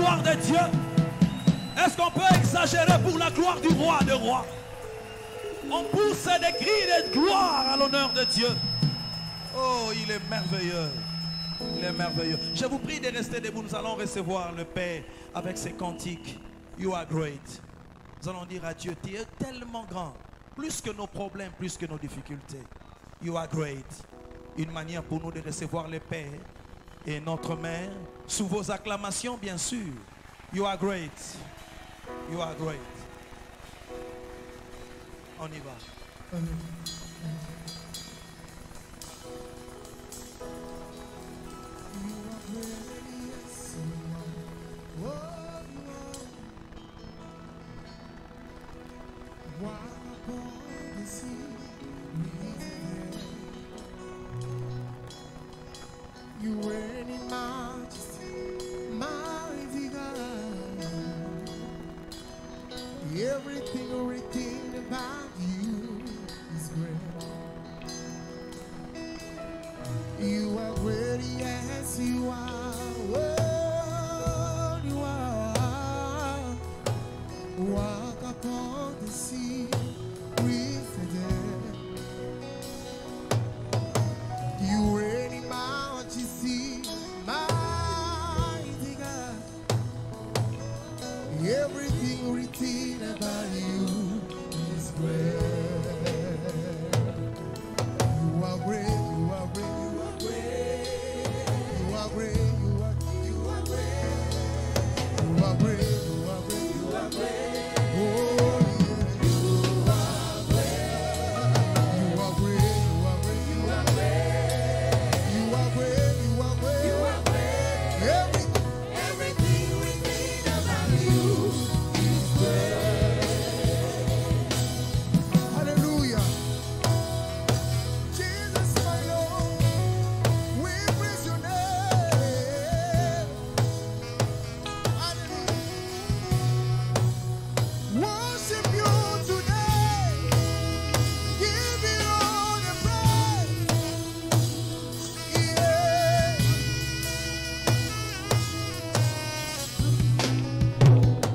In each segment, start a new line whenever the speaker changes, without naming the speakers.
gloire de Dieu? Est-ce qu'on peut exagérer pour la gloire du roi des rois? On pousse des cris de gloire à l'honneur de Dieu. Oh, il est merveilleux. Il est merveilleux. Je vous prie de rester debout. Nous allons recevoir le Père avec ses cantiques. You are great. Nous allons dire à Dieu, tu es tellement grand. Plus que nos problèmes, plus que nos difficultés. You are great. Une manière pour nous de recevoir le Père et notre Mère sous vos acclamations, bien sûr. You are great. You are great. On y va.
You reign in majesty, mighty God. Everything about you is great. You are great, yes, you are. Oh, you are. Walk upon the sea with the dead. You reign in majesty, mighty God. Everything written about you is great. You are great, you are great, you are great. You are great, you are great, you are great. You are great, you are great, you are great. Oh, yeah. You are great. You are great, you are great, you are great. You are great, you are great, you are great. Everything within about you is great. Hallelujah. Jesus, my Lord, we praise your name. Hallelujah. Worship you today. Give you all the praise. Yeah.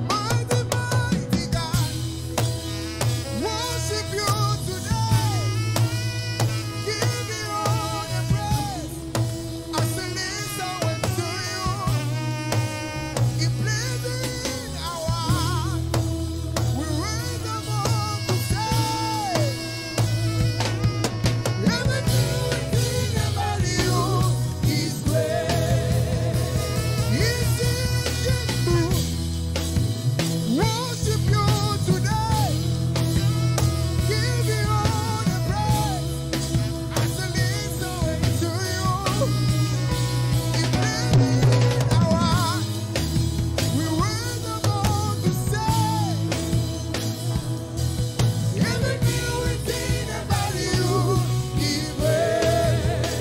Mighty, mighty God. Worship you today. Give you all the praise. I say listen to you. It pleases our heart. We raise them up to say, everything about you is great. It's easy to worship you today. Give you all the praise. I say listen to you. It pleases our heart. We raise them up to say, everything within about you is great.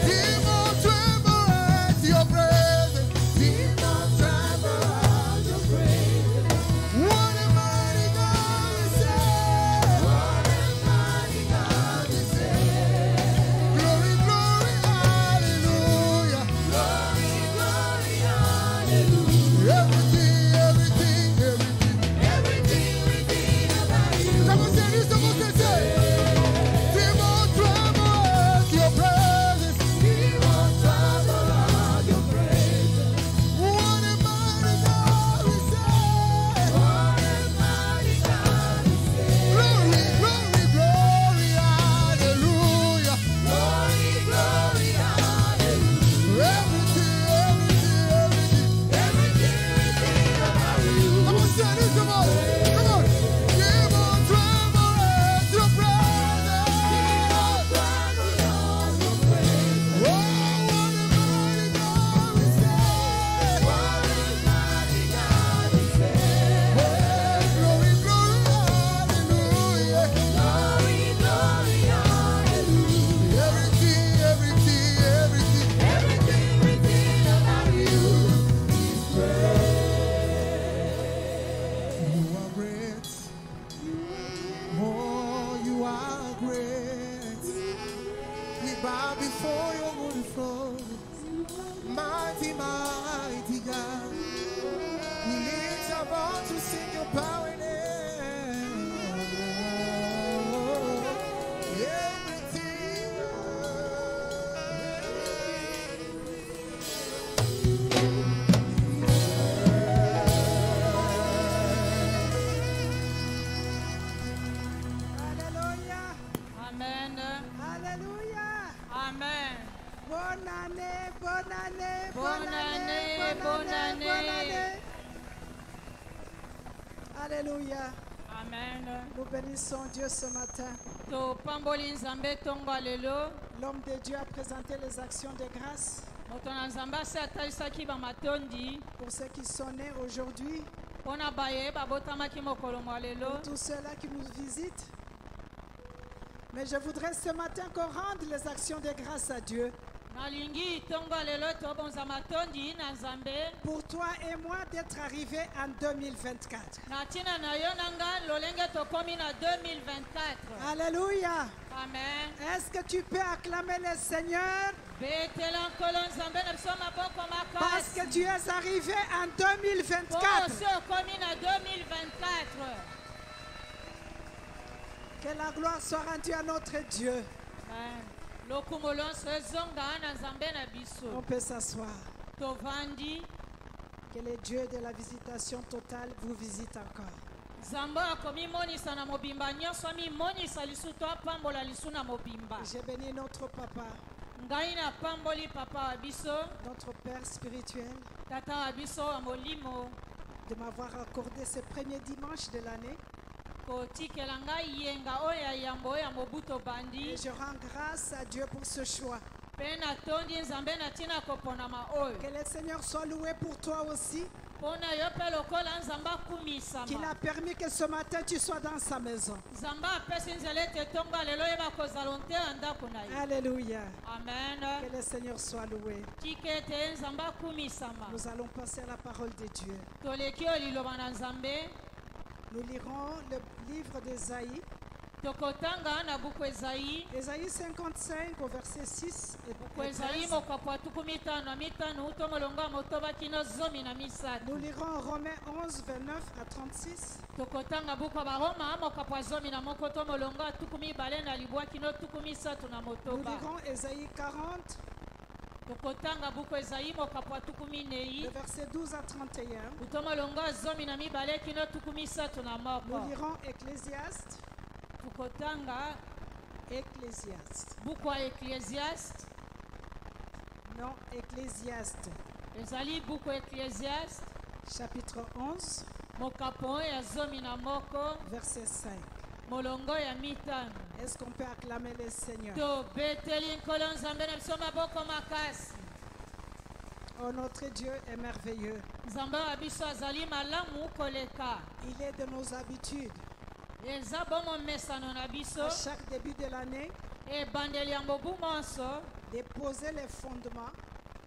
Demons tremble at your presence. Demons tremble at your presence. What a mighty God we serve. What a mighty God we serve. Glory, glory, hallelujah. Glory, glory, hallelujah. Everything within about you. Come on, say this, come on, say. Demons tremble at your presence. Demons tremble at your presence. What a mighty God we serve. What a mighty God we serve. Glory, glory, glory, hallelujah. Glory, glory, hallelujah. Everything about you. Come on, say this, come on. Come on. Demons tremble at your presence. Demons tremble at your presence. Oh, what a mighty God we serve. What a mighty God we serve. Glory, glory, hallelujah. Glory, glory, hallelujah. Everything within about you is great. You are great. Oh, you are great. We bow before your holy throne. Mighty, mighty God. We Bonne année, bonne année,
Bonne année, bonne année.
bonne année. Alléluia.
Amen.
Nous bénissons Dieu ce matin.
Topamboli nzambe tongo lelo.
L'homme de Dieu a présenté les actions de grâce
Moto na nzambe asi atalisaki bamatondi
pour ceux qui sont nés aujourd'hui,
mpona baye babotamaki mokolo mwa lelo.
pour tous ceux-là qui nous visitent. Mais je voudrais ce matin qu'on rende les actions de grâce à Dieu.
Nalingi tongo lelo tobonza matondi na nzambe.
Pour toi et moi d'être arrivés en 2024.
Na ntina na yo na nga lolenge tokomi na 2024.
Alléluia.
Amen.
Est-ce que tu peux acclamer le Seigneur
Betela nkolo nzambe na biso maboko
parce que
makasi.
tu es arrivé en
Po
2024?
osi okomi na 2024.
Que la gloire soit rendue à notre Dieu.
Amen. Lokumu lonso ezonga na nzambe na
On
biso.
peut s'asseoir.
Tovandi.
Que le Dieu de la visitation totale vous visite encore.
Nzambe akomimonisa na mobimba nyonso amimonisa lisu to apambola lisu na mobimba.
J'ai béni notre papa,
Ngai napamboli papa wa biso,
notre Père spirituel,
tata wa biso wa molimo,
de m'avoir accordé ce premier dimanche de l'année.
kotikela ngai yenga oyo ya yambo ya mobuto bandi.
Et je rends grâce à Dieu pour ce choix.
Mpe natondi nzambe na ntina koponama oyo.
Que le Seigneur soit loué pour toi aussi,
Mpona yo mpe lokola nzambe
qu'il
akumisama.
a permis que ce matin tu sois dans sa maison.
Nzambe apesi nzela ete tonga lelo oyeba kozala nte ya ndako na ye.
Alléluia.
Amen.
Que le Seigneur soit loué.
Tika ete nzambe akumisama.
Nous allons passer à la parole de Dieu.
Toleki oyo liloba na nzambe.
Nous lirons le livre d'Ésaïe,
Tokotanga na buku Ezayi.
Ésaïe 55 au verset 6 et
Buku Ezayi
13.
mokapu ya tuku mitano na mitano uto molongo ya motoba kino zomi na
Nous
misato.
lirons Romains 11, 29 à 36.
Tokotanga buku ya baroma mokapu ya zomi na moko to molongo ya tuku mibale na libwa kino tuku misato na
Nous
motoba.
lirons Ésaïe 40,
Tokotanga buku Ezayi mokapu ya tuku minei.
le verset 12 à 31.
Uto molongo ya zomi na mibale kino tuku misato na
Nous
moko.
lirons Ecclésiaste,
Tokotanga
Ecclésiaste.
buku ya Ecclésiaste.
Non, Ecclésiaste,
Ezali buku ya Ecclésiaste.
chapitre 11,
Mokapu oyo ya zomi na moko.
verset 5.
Molongo ya mitano.
Est-ce qu'on peut acclamer le Seigneur?
Tobeteli nkolo nzambe na biso maboko makasi.
Oh, notre Dieu est merveilleux.
Nzambe wa biso azali malamu koleka.
Il est de nos habitudes.
Eza bomo mesano na biso.
À chaque début de l'année,
Ebandeli ya mobu monso.
de poser les fondements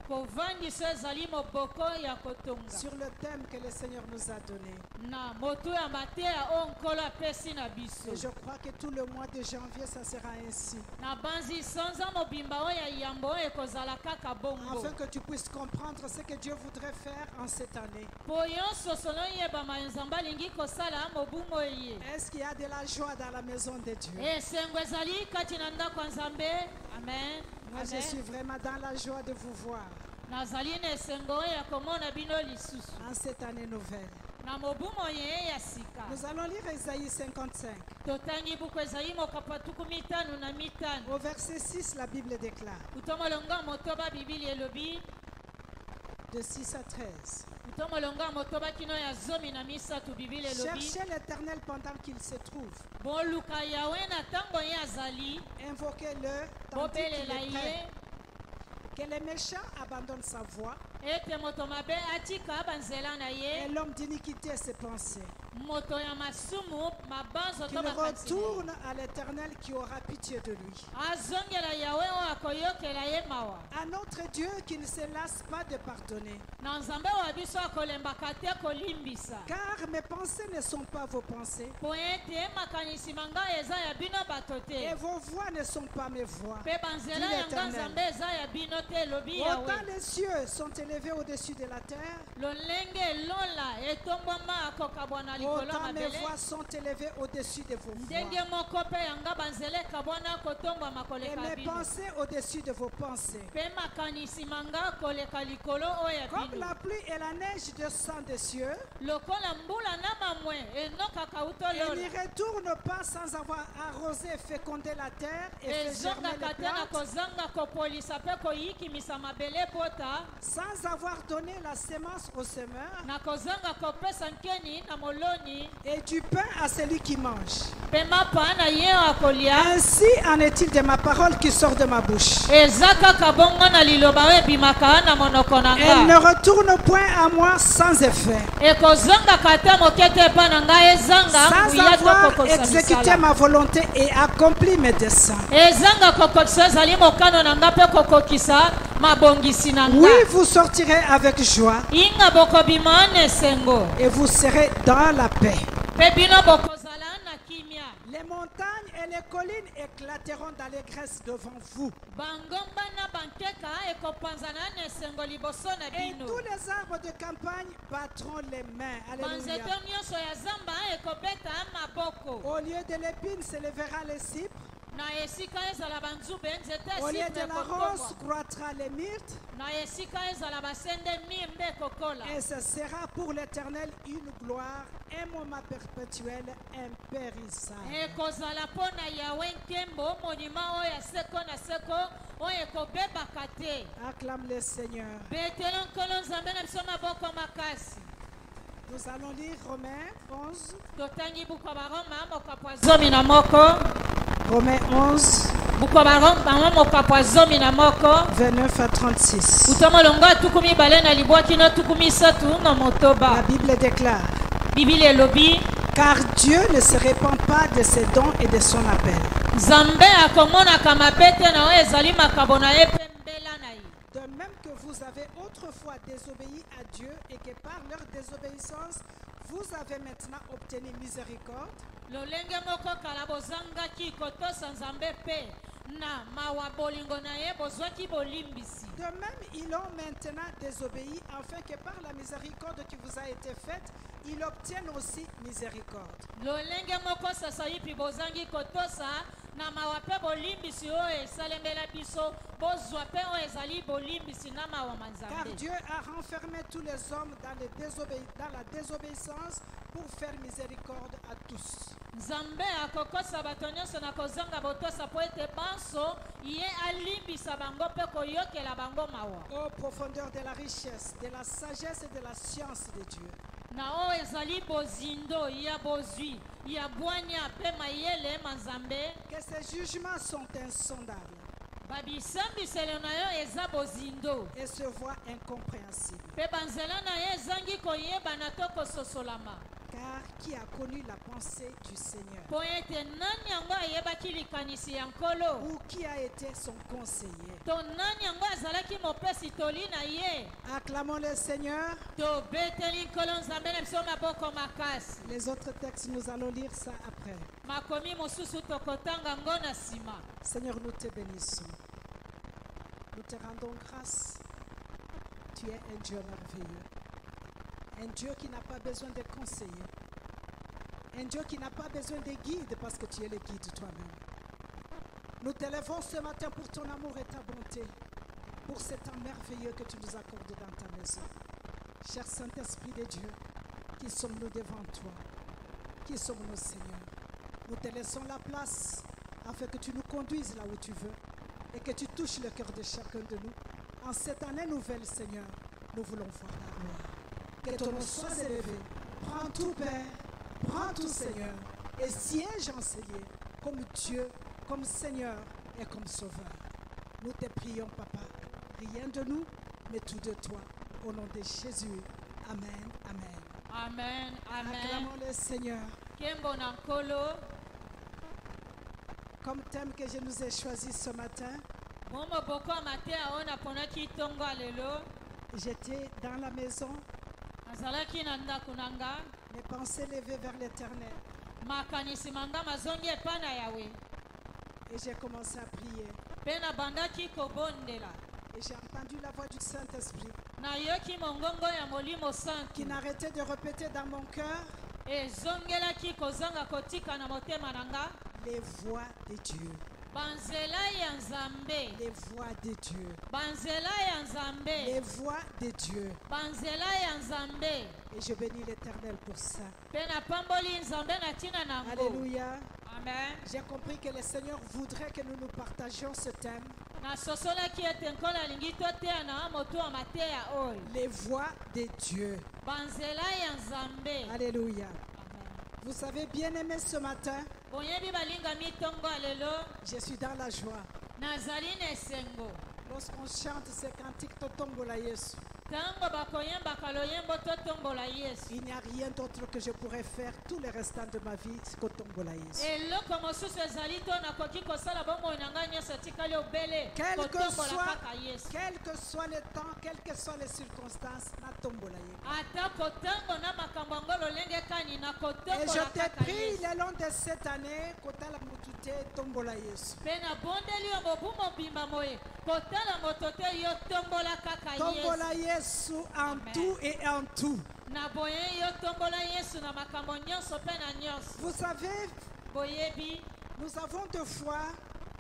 Kovandisa ezali moboko ya kotonga.
sur le thème que le Seigneur nous a donné.
Na moto ya mateya oyo nkolo apesi na biso.
Et je crois que tout le mois de janvier, ça sera ainsi.
Na banzi sanza mobimba oyo ya yambo oyo ekozala kaka bongo.
Afin que tu puisses comprendre ce que Dieu voudrait faire en cette année.
Po nyonso solo yebama nzambe alingi kosala mobumo ye.
Est-ce qu'il y a de la joie dans la maison de Dieu?
Esengo ezali kati na ndako ya nzambe. Amen.
Moi, je suis vraiment dans la joie de vous voir
Nazali na esengo oyo ya komona bino lisusu.
en cette année nouvelle.
Na mobumo ye ya sika.
Nous allons lire Ésaïe 55.
Totangi buku Ezayi mokapu ya tuku mitano na mitano.
Au verset 6, la Bible déclare,
Uto molongo ya motoba bibili elobi.
de 6 à 13.
Uto molongo ya motoba kino ya zomi na misato bibili elobi.
Cherchez l'Éternel pendant qu'il se trouve.
Boluka yawe na ntango ye azali.
Invoquez-le tandis qu'il
Bobelela
est
ye.
prêt. Que les méchants abandonnent sa voie
Ete moto mabe atika banzela na
et
ye.
l'homme d'iniquité ses pensées.
Moto ya masumu mabanzo
Qu'il
to bakatisi.
retourne à l'Éternel qui aura pitié de lui.
Azongela yawe oyo akoyokela ye mawa.
À notre Dieu qui ne se lasse pas de pardonner.
Na nzambe wa biso akolembaka te kolimbisa.
Car mes pensées ne sont pas vos pensées
Po ete makanisi manga eza ya bino bato te.
et vos voix ne sont pas mes voix.
Mpe banzela
Dit
yanga
l'Éternel.
nzambe eza ya bino te elobi yawe.
Autant les cieux sont élevés au-dessus de la terre,
Lolenge elola etombwama akokabwa na likolo ya
autant mes
mabele.
voix sont élevées au-dessus de vos
Ndenge
voix.
moko mpe yanga banzela ekabwana kotombwama
Et
koleka
mes
bino.
pensées au-dessus de vos pensées.
Mpe makanisi manga koleka likolo oyo ya
Comme
bino.
la pluie et la neige descendent des cieux,
Lokola mbula na mamwe enokaka
et
utolola.
n'y retourne pas sans avoir arrosé et fécondé la terre et fait germer
Ezongaka
les
te na
plantes.
kozanga kopolisa mpe koyikimisa mabele bota
sans avoir donné la sémence au semeur
na kozanga kopesa nkeni na moloni
et du pain à celui qui mange.
mpe mapa na ye akolia.
Ainsi en est-il de ma parole qui sort de ma bouche.
eza kaka bongo na liloba oyo ebimaka na monoko na
Elle ne
nga
retourne point à moi sans effet,
ekozongaka te moke te epa na ngai ezanga
sans
nguya to
avoir
kokokisa
exécuté
misala
ma volonté et accompli mes desseins.
ezanga kokokisa ezali mokano na nga mpe kokokisa mabongisi na nga
Oui, vous sortirez avec joie
inga bokobima na esengo
et vous serez dans la paix.
mpe bino bokozala na kimia.
Les montagnes et les collines éclateront d'allégresse devant vous.
bangomba na bankeka ekopanzana na esengo liboso na
Et
bino
tous les arbres de campagne battront les mains.
banzete
Alléluia.
nyonso ya zamba ekobeta maboko
Au lieu de l'épine s'élèvera les cypres.
na esika ezala banzube nzete
Au lieu
esipre
de la
ekotomwa
rose croîtra les myrtes.
na esika ezala basende mimbe ekokola
Et ce sera pour l'Éternel une gloire, un moment perpétuel, impérissable.
ekozala mpo na yawe nkembo monima oyo ya seko na seko oyo ekobebaka te.
Acclame le Seigneur.
betelo nkolo nzambe na biso maboko makasi.
Nous allons lire Romains 11.
totangi buku ya baroma mokapo ya zomi na moko.
Romains 11,
buku ya baroma mokapo ya zomi na moko
29 à 36.
uta molongo ya tuku mibale na libwa kino tuku misatu na
La
motoba.
Bible déclare,
bibili elobi
car Dieu ne se répand pas de ses dons et de son appel.
nzambe akomonaka mabe te na oyo ezali makabo na ye mpe mbela na ye.
De même que vous avez autrefois désobéi à Dieu et que par leur désobéissance, vous avez maintenant obtenu miséricorde,
lolenge moko kala bozangaki kotosa nzambe mpe na mawa bolingo na ye bozwaki bolimbisi.
de même ils ont maintenant désobéi afin que par la miséricorde qui vous a été faite, ils obtiennent aussi miséricorde.
lolenge moko sasa yipi bozangi kotosa na mawa mpe bolimbisi oyo esalembela biso bozwa mpe oyo ezali bolimbisi na mawa ma
Car
nzambe.
Dieu a renfermé tous les hommes dans la désobéissance pour faire miséricorde à tous.
nzambe akokosa bato nyonso na kozanga botosa mpo ete banso ye alimbisa bango mpe koyokela bango mawa.
Ô profondeur de la richesse, de la sagesse et de la science de Dieu.
na oyo ezali bozindo ya bozwi ya bwanya mpe mayele ma nzambe.
Que ces jugements sont insondables
babisambiselo na yo eza bozindo
et se voient incompréhensibles.
mpe banzela na ye ezangi koyebana to kososolama.
Car qui a connu la pensée du Seigneur?
mpo ete nani yango ayebaki likanisi ya nkolo
Ou qui a été son conseiller?
to nani yango azalaki mopesi toli na ye.
Acclamons le Seigneur.
tobeteli nkolo nzambe na biso maboko makasi.
Les autres textes, nous allons lire ça après.
makomi mosusu tokotanga ngo na nsima.
Seigneur, nous te bénissons. Nous te rendons grâce. Tu es un Dieu merveilleux. Un Dieu qui n'a pas besoin de conseillers. Un Dieu qui n'a pas besoin de guides parce que tu es le guide toi-même. Nous t'élèvons ce matin pour ton amour et ta bonté, pour ce temps merveilleux que tu nous accordes dans ta maison. Cher Saint-Esprit de Dieu, qui sommes-nous devant toi? Qui sommes-nous, Seigneur? Nous te laissons la place afin que tu nous conduises là où tu veux et que tu touches le cœur de chacun de nous. En cette année nouvelle, Seigneur, nous voulons voir la gloire. Que ton nom soit élevé. Prends tout, Père. Prends tout, Seigneur. Et siège en ces lieux comme Dieu, comme Seigneur et comme Sauveur. Nous te prions, Papa. Rien de nous, mais tout de toi. Au nom de Jésus. Amen. Amen.
amen amen.
Acclamons le Seigneur.
kembo na nkolo.
Comme thème que je nous ai choisi ce matin,
mo moboko ya mateya oyo naponaki ntongo ya lelo
j'étais dans la maison,
azalaki na ndako na nga.
mes pensées levées vers l'Éternel.
makanisi manga mazongi epai na yawe
Et j'ai commencé à prier.
mpe nabandaki kobondela.
Et j'ai entendu la voix du Saint-Esprit
nayoki mongongo ya molimo
qui
santu
n'arrêtait de répéter dans mon cœur
ezongelaki kozanga kotika na motema na nga
les voix de Dieu.
banzela ya nzambe
Les voix de Dieu.
banzela ya nzambe
Les voix de Dieu.
banzela ya nzambe.
Et je bénis l'Éternel pour ça.
mpe napamboli nzambe na ntina nango.
Alléluia.
amen.
J'ai compris que le Seigneur voudrait que nous nous partagions ce thème.
nasosolaki ete nkolo alingi toteya na motu ya mateya oyo
Les voies de Dieu.
banzela ya nzambe.
Alléluia.
Amen.
Vous savez, bien aimé, ce matin,
boyebi balingami ntongo ya lelo
je suis dans la joie.
nazali na esengo
Lorsqu'on chante ces cantiques, Totombola Yesu,
ntango bakoyembaka loyembo totombola yesu
il n'y a rien d'autre que je pourrais faire tout le restant de ma vie que Tombola Yesu.
eloko mosusu ezali to nakoki kosala bomoi na ngai nyonso etikali obele
Quel que
kotombola
soit,
kaka yesu
quel que soit le temps, quelles que soient les circonstances, na Tombola Yesu.
ata kotango na makambo yango lolenge kani na
Et
kotombola
je te
kaka
prie
yesu
le long de cette année, Kotala Mutute, Tombola Yesu.
mpe nabondeli yo mobu mobimba moye kotala moto te yo tombola kaka yesu
Tombola Yesu en
Amen.
tout et en tout.
na boye yo tombola yesu na makambo nyonso mpe na nyonso
Vous savez,
boyebi
nous avons deux fois,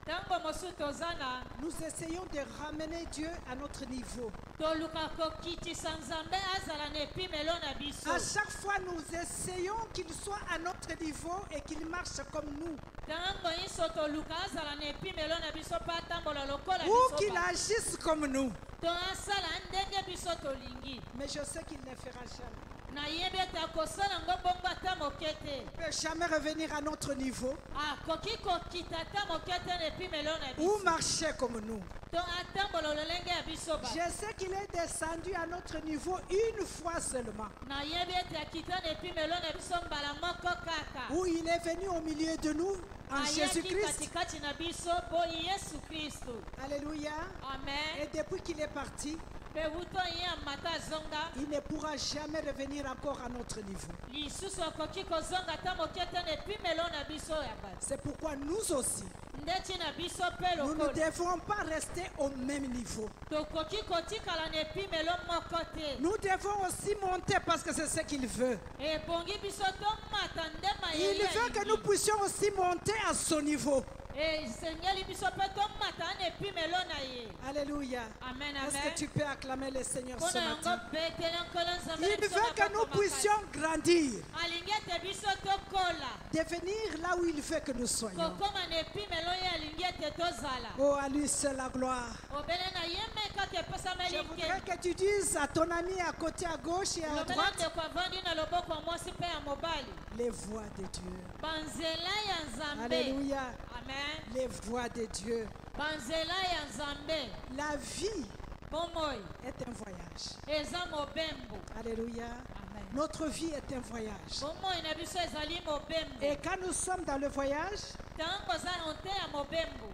ntango mosusu toza na
nous essayons de ramener Dieu à notre niveau.
toluka kokitisa nzambe azala na epimelo na biso
À chaque fois, nous essayons qu'il soit à notre niveau et qu'il marche comme nous.
ntango nyonso toluka azala na epimelo na biso mpe atambola lokola
Ou
biso
qu'il
bato.
agisse comme nous.
to asala ndenge biso tolingi
Mais je sais qu'il ne fera jamais.
nayebi ete akosala ngo bongo ata moke te
Il ne peut jamais revenir à notre niveau
akoki kokita ata moke te na epimelo na
ou
biso
marcher comme nous.
to atambola lolenge ya biso bato.
Je sais qu'il est descendu à notre niveau une fois seulement.
nayebi ete akita na epimelo na biso mbala moko kaka
Où il est venu au milieu de nous en
ayaki
Jésus-Christ.
katikati na biso boyi yesu kristu
Alléluia.
amen
Et depuis qu'il est parti,
mpe wuto ye amata azonga
il ne pourra jamais revenir encore à notre niveau.
lisusu akoki kozonga ata moke te na epimelo na biso ya bato
C'est pourquoi nous aussi,
ndeti na biso mpe
nous ne
lokola
devons pas rester au même niveau.
tokoki kotikala na epimelo moko te
Nous devons aussi monter parce que c'est ce qu'il veut.
ebongi biso tomata nde
Il
mayele
veut que nous puissions aussi monter à son niveau.
esengeli biso mpe tomata na epimelo na ye
Alléluia.
amen
Est-ce
amen
que tu peux acclamer le Seigneur
mpo
ce
na yango
matin?
beteli nkolo nzambe
Il
na biso
veut que
na
nous
boko
puissions
makasi.
grandir,
alingi ete biso tokola
devenir là où il veut que nous soyons.
kokóma na epimelo ye alingi ete tozala
Oh, à lui seul la gloire.
obele na ye me kaka epesameli
Je voudrais
nkeni
que tu dises à ton ami à côté, à gauche et à
lobela
droite,
ndeko avandi na loboko ya mwasi mpe ya mobali
les voies de Dieu.
banzela ya nzambe
Alléluia.
amen
Les voies de Dieu.
banzela ya nzambe
La vie
bomoi
est un voyage.
eza mobembo
Alléluia.
amen
Notre vie est un voyage.
bomoi na biso ezali mobembo
Et quand nous sommes dans le voyage,
ntango oza na nte ya mobembo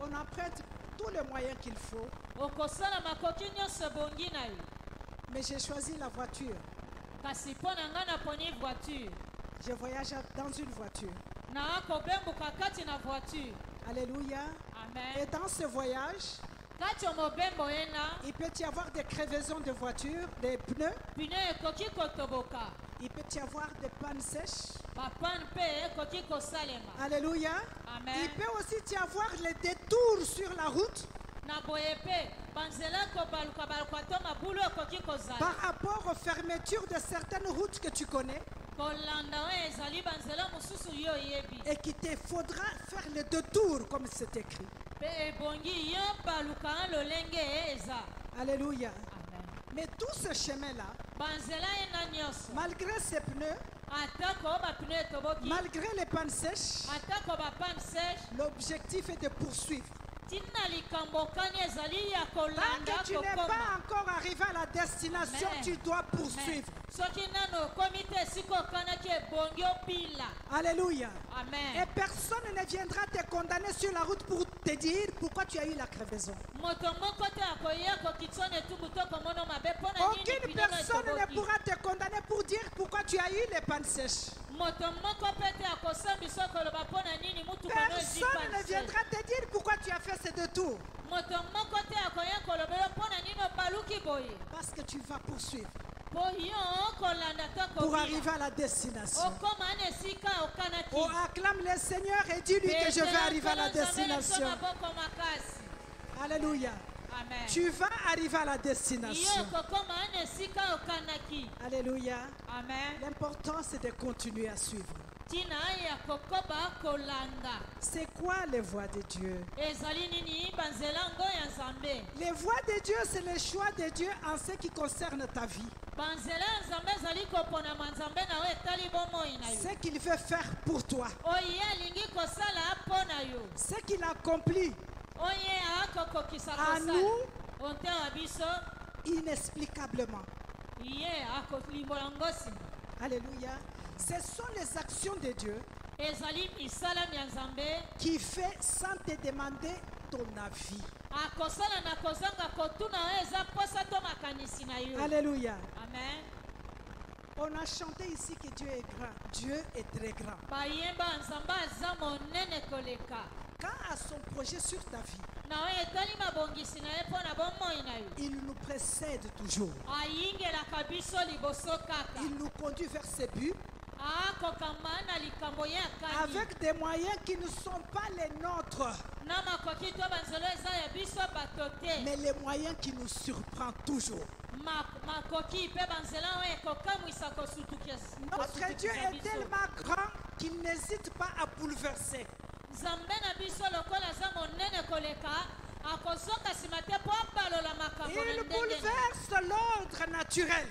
on emprunte tous les moyens qu'il faut.
okosala makoki nyonso ebongi na yo
Mais j'ai choisi la voiture.
kasi mpo na ngai naponi voiture
Je voyage dans une voiture.
naa kobembuka kati na voiture
Alléluia. Et
amen
dans ce voyage,
kati ya mobembo ena
il peut y avoir des crevaisons de voiture, des pneus.
pine ekoki kotoboka
Il peut y avoir des pannes sèches.
bapane mpe ekoki kosalema
Alléluia.
amen
Il peut aussi y avoir les détours sur la route
na boye mpe banzela kobalukabaluka to mabulu ekoki kozala
par rapport aux fermetures de certaines routes que tu connais
kolanda oyo ezali banzela mosusu yo oyebi
et qu'il te faudra faire le détour comme c'est écrit.
mpe ebongi yo baluka lolenge eza
Alléluia.
amen
Mais tout ce chemin-là,
banzela ena nyonso
malgré ces pneus,
atako bapine etoboki
malgré les pannes sèches,
atako bapane sèche
l'objectif est de poursuivre.
ntina likambo okani ezali ya
Tant
kolanda
que tu n'es
kokoma
pas encore arrivé à la destination,
Amen.
tu dois poursuivre.
soki nano okomi te esika okanaki ebongi obila
Alléluia. Et
amen
personne ne viendra te condamner sur la route pour te dire pourquoi tu as eu la crevaison.
moto moko te akoya kokitisa na etumbu to komona mabe mpo na nini
Aucune
pinelo
personne ne
etoboki
pourra te condamner pour dire pourquoi tu as eu les pannes sèches.
moto moko mpe te akosambisa koloba mpo na nini mutuka no ezwi
Personne ne
panse
viendra te dire pourquoi tu as fait ce détour.
moto moko te akoya kolobela mpo na nini obaluki boye
Parce que tu vas poursuivre
mpo yo okolanda to
pour
kobila
arriver à la destination.
okóma na esika okanaki
Oh, acclame le Seigneur et dis-lui que je vais arriver à la destination.
maboko makasi
Alléluia.
amen
Tu vas arriver à la
yo
destination.
okokóma na esika okanaki
Alléluia.
amen
L'important, c'est de continuer à suivre.
ntina ya kokoba kolanda.
C'est quoi les voies de Dieu?
Ezali nini banzela ngo ya nzambe?
Les voies de Dieu, c'est le choix de Dieu en ce qui concerne ta vie.
Banzela ya nzambe ezali koponama nzambe na yo etali bomoi na yo.
Ce qu'il veut faire pour toi.
Oye alingi kosala mpo na yo.
Ce qu'il accomplit
Oye akokokisa
à
kosala.
nous
Onte wa biso
inexplicablement.
ye akolimbola ngosi.
Alléluia. Ce sont les actions de Dieu
Ezali misalam ya nzambe
qui fait sans te demander ton avis.
akosala na kozanga kotuna oyo eza posa to makanisi na yo.
Alléluia.
Amen.
On a chanté ici que Dieu est grand. Dieu est très grand.
Bayemba nzambe aza monene koleka.
Quant à son projet sur ta vie,
Na oyo etali mabongisi na ye mpo na bomoi na yo.
il nous précède toujours.
Ayingelaka biso liboso kaka.
Il nous conduit vers ses buts
Akokama na likambo ye akani.
avec des moyens qui ne sont pas les nôtres,
Na makoki to banzelo eza ya biso bato te.
mais les moyens qui nous surprennent toujours.
Makoki mpe banzela oyo ekokamwisa
Notre Dieu est tellement grand qu'il n'hésite pas à bouleverser.
nzambe na biso lokola aza monene koleka akozoka nsima te mpo abalola makambo na
Il
ndenge
bouleverse l'ordre naturel.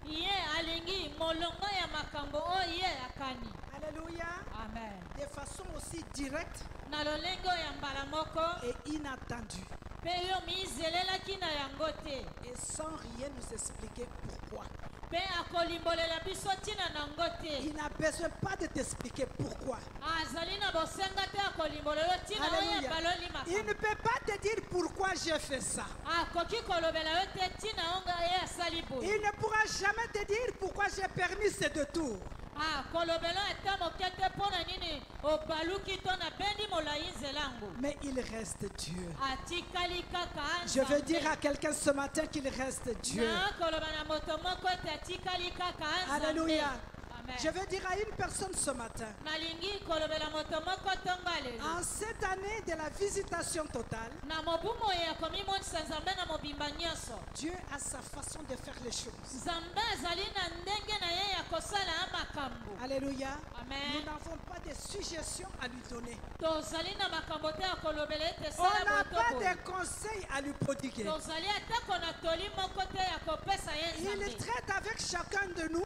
ye alingi molongo ya makambo oyo ye akani.
Alléluia.
Amen.
De façon aussi directe
Na lolenge oyo ya mbala moko
et inattendue.
mpe yo mizelelaki na yango te
Et sans rien nous expliquer pourquoi.
mpe akolimbolela biso ntina nango te.
Il n'a besoin pas de t'expliquer pourquoi.
azali na bosenga te akolimbolela ntina oyo
Alléluia.
abaloli
Il ne
makambo.
peut pas te dire pourquoi j'ai fait ça.
akoki kolobela yo te ntina onga ye asali boye.
Il ne pourra jamais te dire pourquoi j'ai permis ce détour.
kolobela ata moke te mpo na nini obaluki to na bendi molai nzelango.
Mais il reste Dieu.
atikali kaka
Je veux dire à quelqu'un ce matin qu'il reste Dieu.
na koloba na moto moko ete atikali kaka nzambe.
Alléluia.
Amen.
Je veux dire à une personne ce matin,
nalingi kolobela moto moko tonga lelo
en cette année de la visitation totale,
na mobumo oyo akomimonisa nzambe na mobimba nyonso.
Dieu a sa façon de faire les choses.
nzambe azali na ndenge na ye ya kosala makambo.
Alléluia.
Amen.
Nous n'avons pas de suggestions à lui donner.
tozali na makambo te ya kolobela ete
On
sala
n'a pas
botoboye.
de conseils à lui prodiguer.
tozali atako na toli moko te ya kopesa ye
Il
nzambe.
traite avec chacun de nous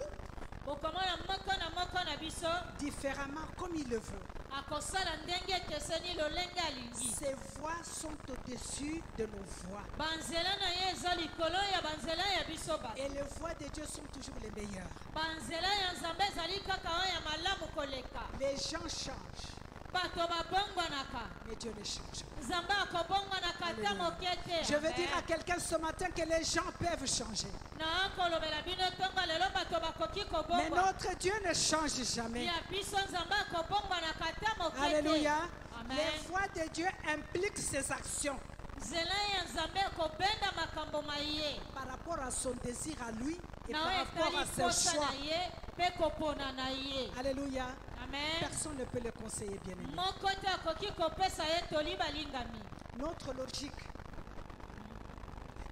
bokomona moko na biso
différemment comme il le veut.
akosala ndenge ekeseni lolenge alingi.
Ses voies sont au-dessus de nos voies.
banzela na ye eza likolo ya banzela ya biso bato.
Et les voies de Dieu sont toujours les meilleures.
banzela ya nzambe ezali kaka oyo ya malamu koleka.
Les gens changent,
bato babongwanaka
mais Dieu ne change pas.
nzambe akobongwanaka ata moke te.
Je veux dire à
Amen.
quelqu'un ce matin que les gens peuvent changer.
na kolobela bino ntongo lelo bato bakoki
Mais
kobongwa.
notre Dieu ne change jamais.
ya biso nzambe akobongwanaka ata moke te.
Alléluia.
Amen.
Les voies de Dieu impliquent ses actions
nzela ya nzambe ekobenda makambo ma ye.
par rapport à son désir à lui et
na
par
oyo
rapport
etali
à ses
posa
choix.
na ye mpe kopona na ye.
Alléluia.
Amen.
Personne ne peut le conseiller, bien aimé.
moko te akoki kopesa ye toli balingami.
Notre logique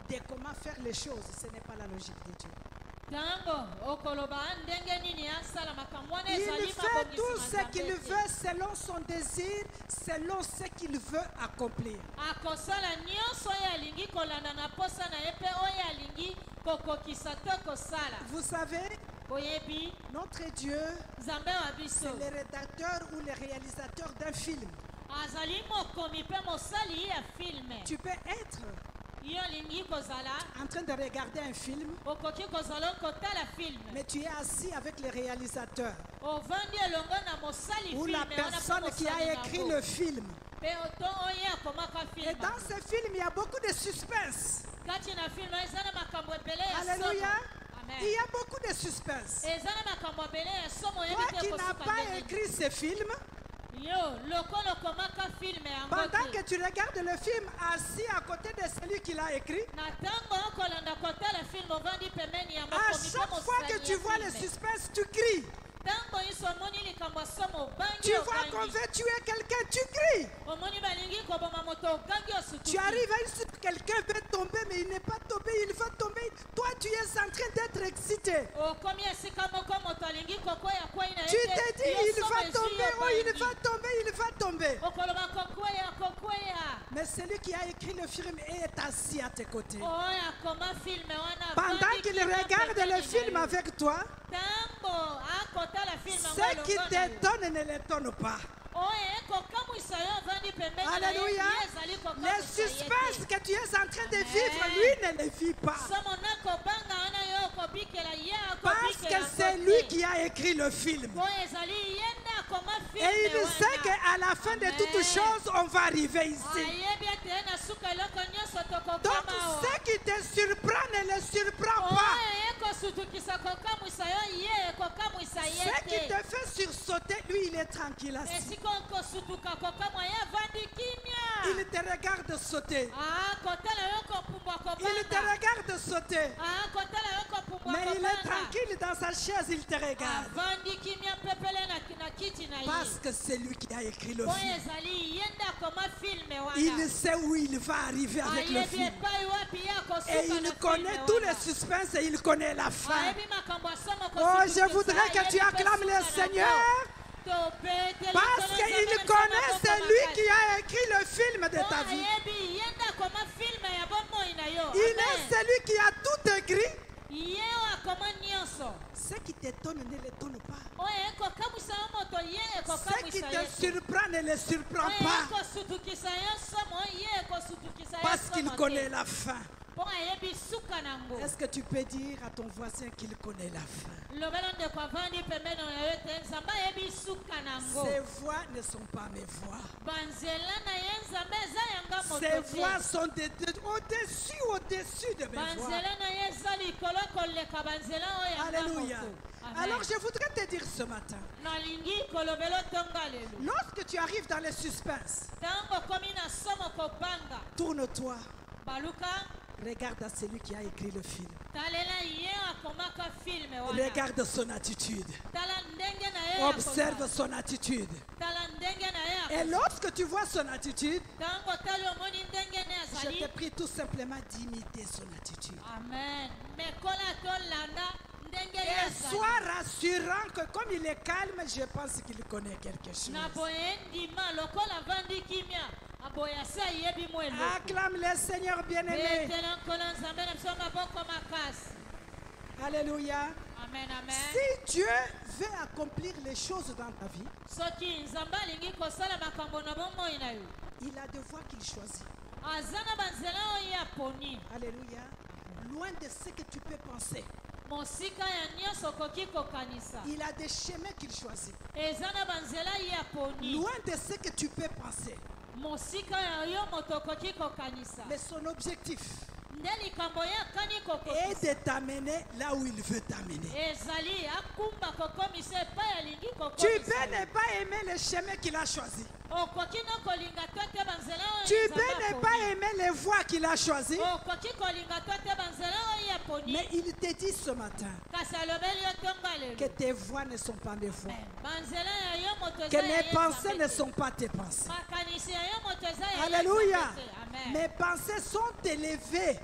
de comment faire les choses, ce n'est pas la logique de Dieu.
ntango okoloba ndenge nini asala makambo wana
Il
ezali
fait
mabongisi
tout
na
ce
Nzambe
qu'il
te.
veut selon son désir, selon ce qu'il veut accomplir.
akosala nyonso oyo alingi kolanda na posa na ye mpe oyo alingi kokokisa to kosala.
Vous savez,
boyebi
notre Dieu,
nzambe wa biso
c'est le rédacteur ou le réalisateur d'un film.
azali mokomi mpe mosali ya filme.
Tu peux être
yo olingi kozala
en train de regarder un film,
okoki kozala kotala filme
mais tu es assis avec le réalisateur
ovandi elongo na mosali
ou
filme
la
wana mpe
personne qui a
mosali
écrit
nango.
le film.
mpe to oyo akomaka
Et
filme
dans ce film, il y a beaucoup de suspense.
kati na filme eza na makambo ebele ya somo.
Alléluia.
Amen.
Il y a beaucoup de suspense.
eza na makambo ebele ya somo
Toi
oyebi te
qui n'as
kosuka
pas
ndenge
écrit ce film,
yo lokolo okomaka filme yango
pendant que
te.
tu regardes le film assis à côté de celui qui l'a écrit,
na ntango okolanda kotala filme ovandi pembeni ya
à
mokomi mpe
chaque fois que
mosali
tu
ya
vois le
filme.
suspense, tu cries.
ntango nyonso omoni likambo ya somo obangi
Tu vois qu'on
obangi
veut tuer quelqu'un, tu cries.
omoni balingi koboma moto ogangi osutuki.
Tu arrives à une quelqu'un veut tomber, mais il n'est pas tombé, il va tomber. Toi, tu es en train d'être surexcité.
okomi esika moko moto alingi kokwea kwei na
Tu
ye
t'es
te,
dit,
yo
il
somo
va
ezwi
tomber,
yo
oh, il
boyengi.
va tomber, il va tomber.
okoloba kokwea.
Mais celui qui a écrit le film est assis à tes côtés.
oyo akoma filme wana
Pendant
avandi
qu'il
kimia
regarde
pembeni
le
na
film
yo.
avec toi,
Ntango akotala filme yango
ce qui
elongo na yo.
t'étonne ne l'étonne pas.
oyo ekokamwisa yo avandi pembeni na ye,
Alléluia.
ye ezali
Le
kokamwisa ye
suspense
te.
que tu es en train de
Amen.
vivre, lui ne le vit pas.
somo nakobanga wana yo okobikela ye
Parce que
akobikela
c'est lui qui a écrit le film.
oyo ezali ye nde akoma filme
Et il sait
wana.
qu'à la fin de toutes
Amen.
choses, on va arriver ici.
ayebi ete na suka eloko nyonso
Donc,
tokokoma awa.
ce qui te surprend ne le surprend pas.
oyo ekosutukisa kokamwisa yo ye ekokamwisa
Ce
ye
qui
te
te fait sursauter, lui, il est tranquille assis.
esika okosutuka kokamwa ye avandi kimia
Il te regarde sauter.
kotala yo kopumbwa
Il te
kobanga
regarde sauter.
kotala yo kopumbwa
Mais il est
kobanga
tranquille dans sa chaise, il te regarde.
avandi kimia mpepele na kiti na ye
Parce que c'est lui qui a écrit le
oyo
film.
ezali ye nde akoma filme
Il
wana
sait où il va arriver avec le
ayebi
film.
epai wapi ye
Et
akosuka
il
na
connaît
filme
tous les
wana.
suspens et il connaît la fin.
ayebi makambo ya somo
Oh, je
kosutukisa,
voudrais que tu
ayebi
acclames
kosuka
le
na
Seigneur.
yango. Topeteli
Parce
nkolo
qu'il
nzambe na
connaît,
maboko
c'est lui
makasi.
qui a écrit le film de
Po
ta vie.
ayebi ye nde akoma filme ya bomoi na yo
Il
Amen.
est celui qui a tout écrit.
ye oyo akoma nyonso
Ce qui t'étonne ne l'étonne pas.
oyo ekokamwisa yo moto ye
Ce qui
ekokamwisa
te
ye te.
surprend ne le surprend
oyo
pas.
ekosutukisa yo somo ye ekosutukisa yo
Parce qu'il
somo
connaît
te
la fin.
mpo ayebi suka nango
Est-ce que tu peux dire à ton voisin qu'il connaît la fin?
lobela ndeko avandi pembeni na yo te nzambe ayebi suka nango
Ses voix ne sont pas mes voix.
banzela na ye nzambe eza yanga
Ses
moto
voix
te
sont au-dessus de mes voix.
banzela na ye eza likolo koleka banzela oyo yanga
Alléluia.
moto Amen.
Alors je voudrais te dire ce matin,
nalingi kolobela otonga lelo
lorsque tu arrives dans le suspense,
ntango okomi na somo kobanga
tourne-toi,
baluka
regarde à celui qui a écrit le film.
talela ye akomaka filme wana
Regarde son attitude.
tala ndenge na ye ya
Observe
kozala.
son attitude.
tala ndenge na ye ya
Et lorsque tu vois son attitude,
ntango otali omoni ndenge ne
je
azali
te prie tout simplement d'imiter son attitude.
amen mekola tolanda ndenge ye
Et
azali
sois rassurant que comme il est calme, je pense qu'il connaît quelque chose.
na boye ndima lokola avandi kimia aboya se ayebi mo eloko
Acclame le Seigneur bien-aimé.
betela nkolo nzambe na biso maboko makasi
Alléluia.
amen amen
Si Dieu veut accomplir les choses dans ta vie,
soki nzambe alingi kosala makambo na bomoi na yo
il a des voies qu'il choisit.
aza na banzela oyo ye aponi
Alléluia. Loin de ce que tu peux penser.
mosika ya nyonso okoki kokanisa
Il a des chemins qu'il choisit.
eza na banzela ye aponi
Loin de ce que tu peux penser.
mosika ya yo moto okoki kokanisa
Mais son objectif
nde likambo ye akani
est
kokokisa
de t'amener là où il veut t'amener.
ezali akumba kokomisa epai alingi
Tu
kokomisa
peux ne pas aimer le chemin qu'il a choisi.
okoki no kolinga to te banzela
Tu
oyo
peux
Nzambe
ne pas
aponi.
aimer les voies qu'il a choisies.
okoki kolinga to te banzela oyo aponi
Mais il te dit ce matin
kasi alobeli yo tonga
que
lelo
tes voies ne sont pas mes voies.
banzela ya yo moto eza
Que
ya
mes
ye
pensées
Nzambe
ne
te.
sont pas tes pensées.
makanisi ya yo moto eza ya ye
Alléluia.
Nzambe te. Amen.
Mes pensées sont élevées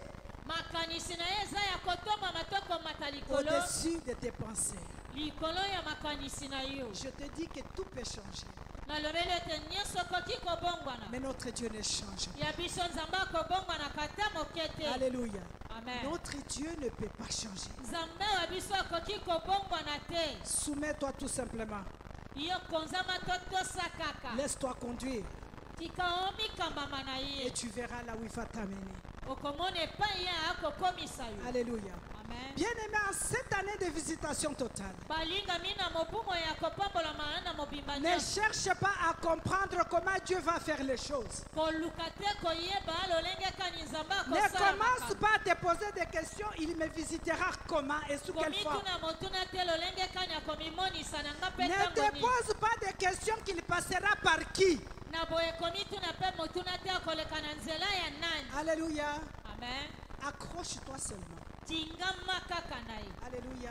makanisi na ye eza ya kotomama to komata likolo
au-dessus de tes pensées.
likolo ya makanisi na yo
Je te dis que tout peut changer.
nalobeli ete nyonso okoki kobongwana
Mais notre Dieu ne change pas.
ya biso nzambe akobongwanaka ata moke te
Alléluia.
amen
Notre Dieu ne peut pas changer.
nzambe wa biso akoki kobongwana te
Soumets-toi tout simplement.
yo konzama to tosa kaka
Laisse-toi conduire
tika omikambama na
et
ye
tu verras là où il va t'amener.
okomona epai ye akokomisa yo
Alléluia.
amen
Bien-aimé, en cette année de visitation totale,
balingami na mobumo ya kopambolama na mobimba
ne
nyonso
cherche pas à comprendre comment Dieu va faire les choses.
koluka te koyeba lolenge kani nzambe
Ne
akosala
commence
makambo.
pas à te poser des questions. Il me visitera comment et sous quelle forme.
komituna motuna te lolenge kani akomimonisa na nga mpe
Ne
ntango
te
nini.
pose pas des questions qu'il passera par qui.
na boye komituna mpe motuna te akoleka na nzela ya nani
Alléluia.
amen
Accroche-toi seulement.
tingama kaka na ye
Alléluia.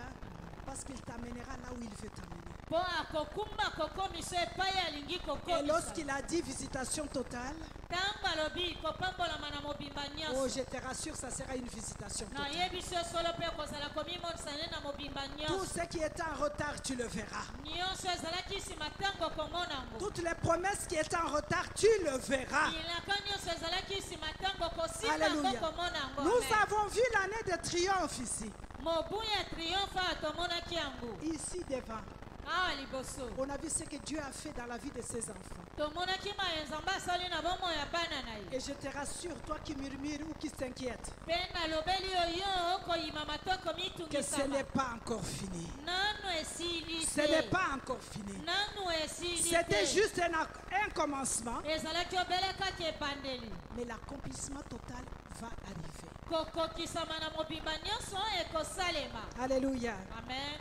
Parce qu'il t'amènera là où il veut t'amener.
mpo akokumba kokomisa epai alingi
Et
kokomisa
lorsqu'il a dit visitation totale,
ntango alobi kopambolama na mobimba
Oh,
nyonso.
je te rassure, ça sera une visitation totale.
Nayebi so solo mpe kozala komimonisa ne na mobimba
Tout
nyonso.
ce qui est en retard, tu le verras.
Nyonso ezalaki nsima ntango komona yango.
Toutes les promesses qui étaient en retard, tu le verras.
bilaka nyonso ezalaki nsima ntango kosimba yango
Alléluia.
komona yango.
Nous
Amen.
avons vu l'année de triomphe ici.
mobu ya triomphe awa tomonaki yango
Ici devant.
awa liboso.
On a vu ce que Dieu a fait dans la vie de ses enfants.
tomonaki mayenza mba asali na bomoi ya bana na ye.
Et je te rassure, toi qui murmures ou qui t'inquiète,
mpe nalobeli oyo okoyima matoko
que ce
mitungisama.
n'est pas encore fini.
nanu esili
Ce n'est pas encore fini.
nanu esili
C'était
te.
juste un commencement,
ezalaki obelekaki ebandeli.
mais l'accomplissement total va arriver.
kokokisama na mobimba nyonso ekosalema.
Alléluia.
amen.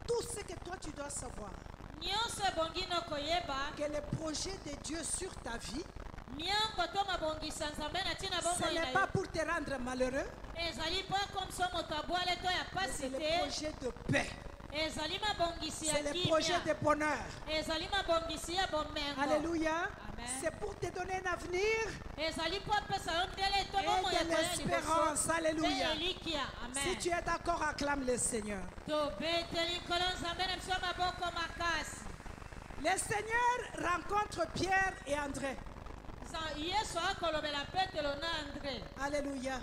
Tout ce que toi tu dois savoir,
nyonso ebongi na koyeba
que le projet de Dieu sur ta vie,
miango to mabongisa nzambe na ntina
ce
bomoi
n'est
na
pas
yo
pour te rendre malheureux,
ezali mpo komso moto abwale to ya
mais
pasi
c'est le
te.
projet de paix,
ezali mabongisi ya
c'est le projet
kimia.
de bonheur.
ezali mabongisi ya bomengo.
Alléluia.
Amen.
C'est pour te donner un avenir
ezali mpo apesa yo ndele to
et
bomoi ya
de
koya
l'espérance.
liboso mpe
Alléluia.
elikia.
Si tu
amen.
es d'accord, acclame le Seigneur.
tobeteli nkolo nzambe na biso maboko makasi.
Le Seigneur rencontre Pierre et André.
yesu akolobela petelo na andre.
Alléluia.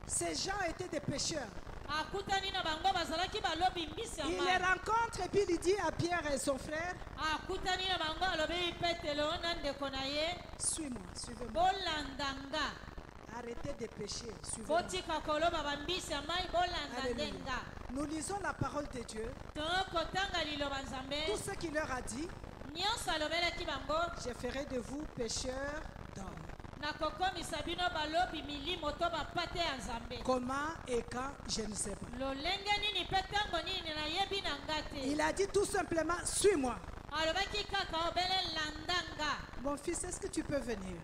Ces gens étaient des pécheurs.
akutani na bango bazalaki balobi mbisi ya
Il les
mai.
rencontre et puis il dit à Pierre et son frère,
akutani na bango alobeli petelo na ndeko na ye
suis-moi, suivez-moi.
bolanda nga.
Arrêtez de pécher, suivez-moi.
botika koloba bambisi ya mai bolanda nde
Alléluia.
nga.
Nous lisons la parole de Dieu.
tokotanga liloba nzambe.
Tout ce qu'il leur a dit,
nyonso alobelaki bango
je ferai de vous pécheurs d'hommes.
nakokomisa bino balobi milimo to bapate ya nzambe.
Comment et quand, je ne sais pas.
lolenge nini mpe ntango nini nayebi na nga te.
Il a dit tout simplement, suis-moi.
alobaki kaka obele landa nga.
Mon fils, est-ce que tu peux venir?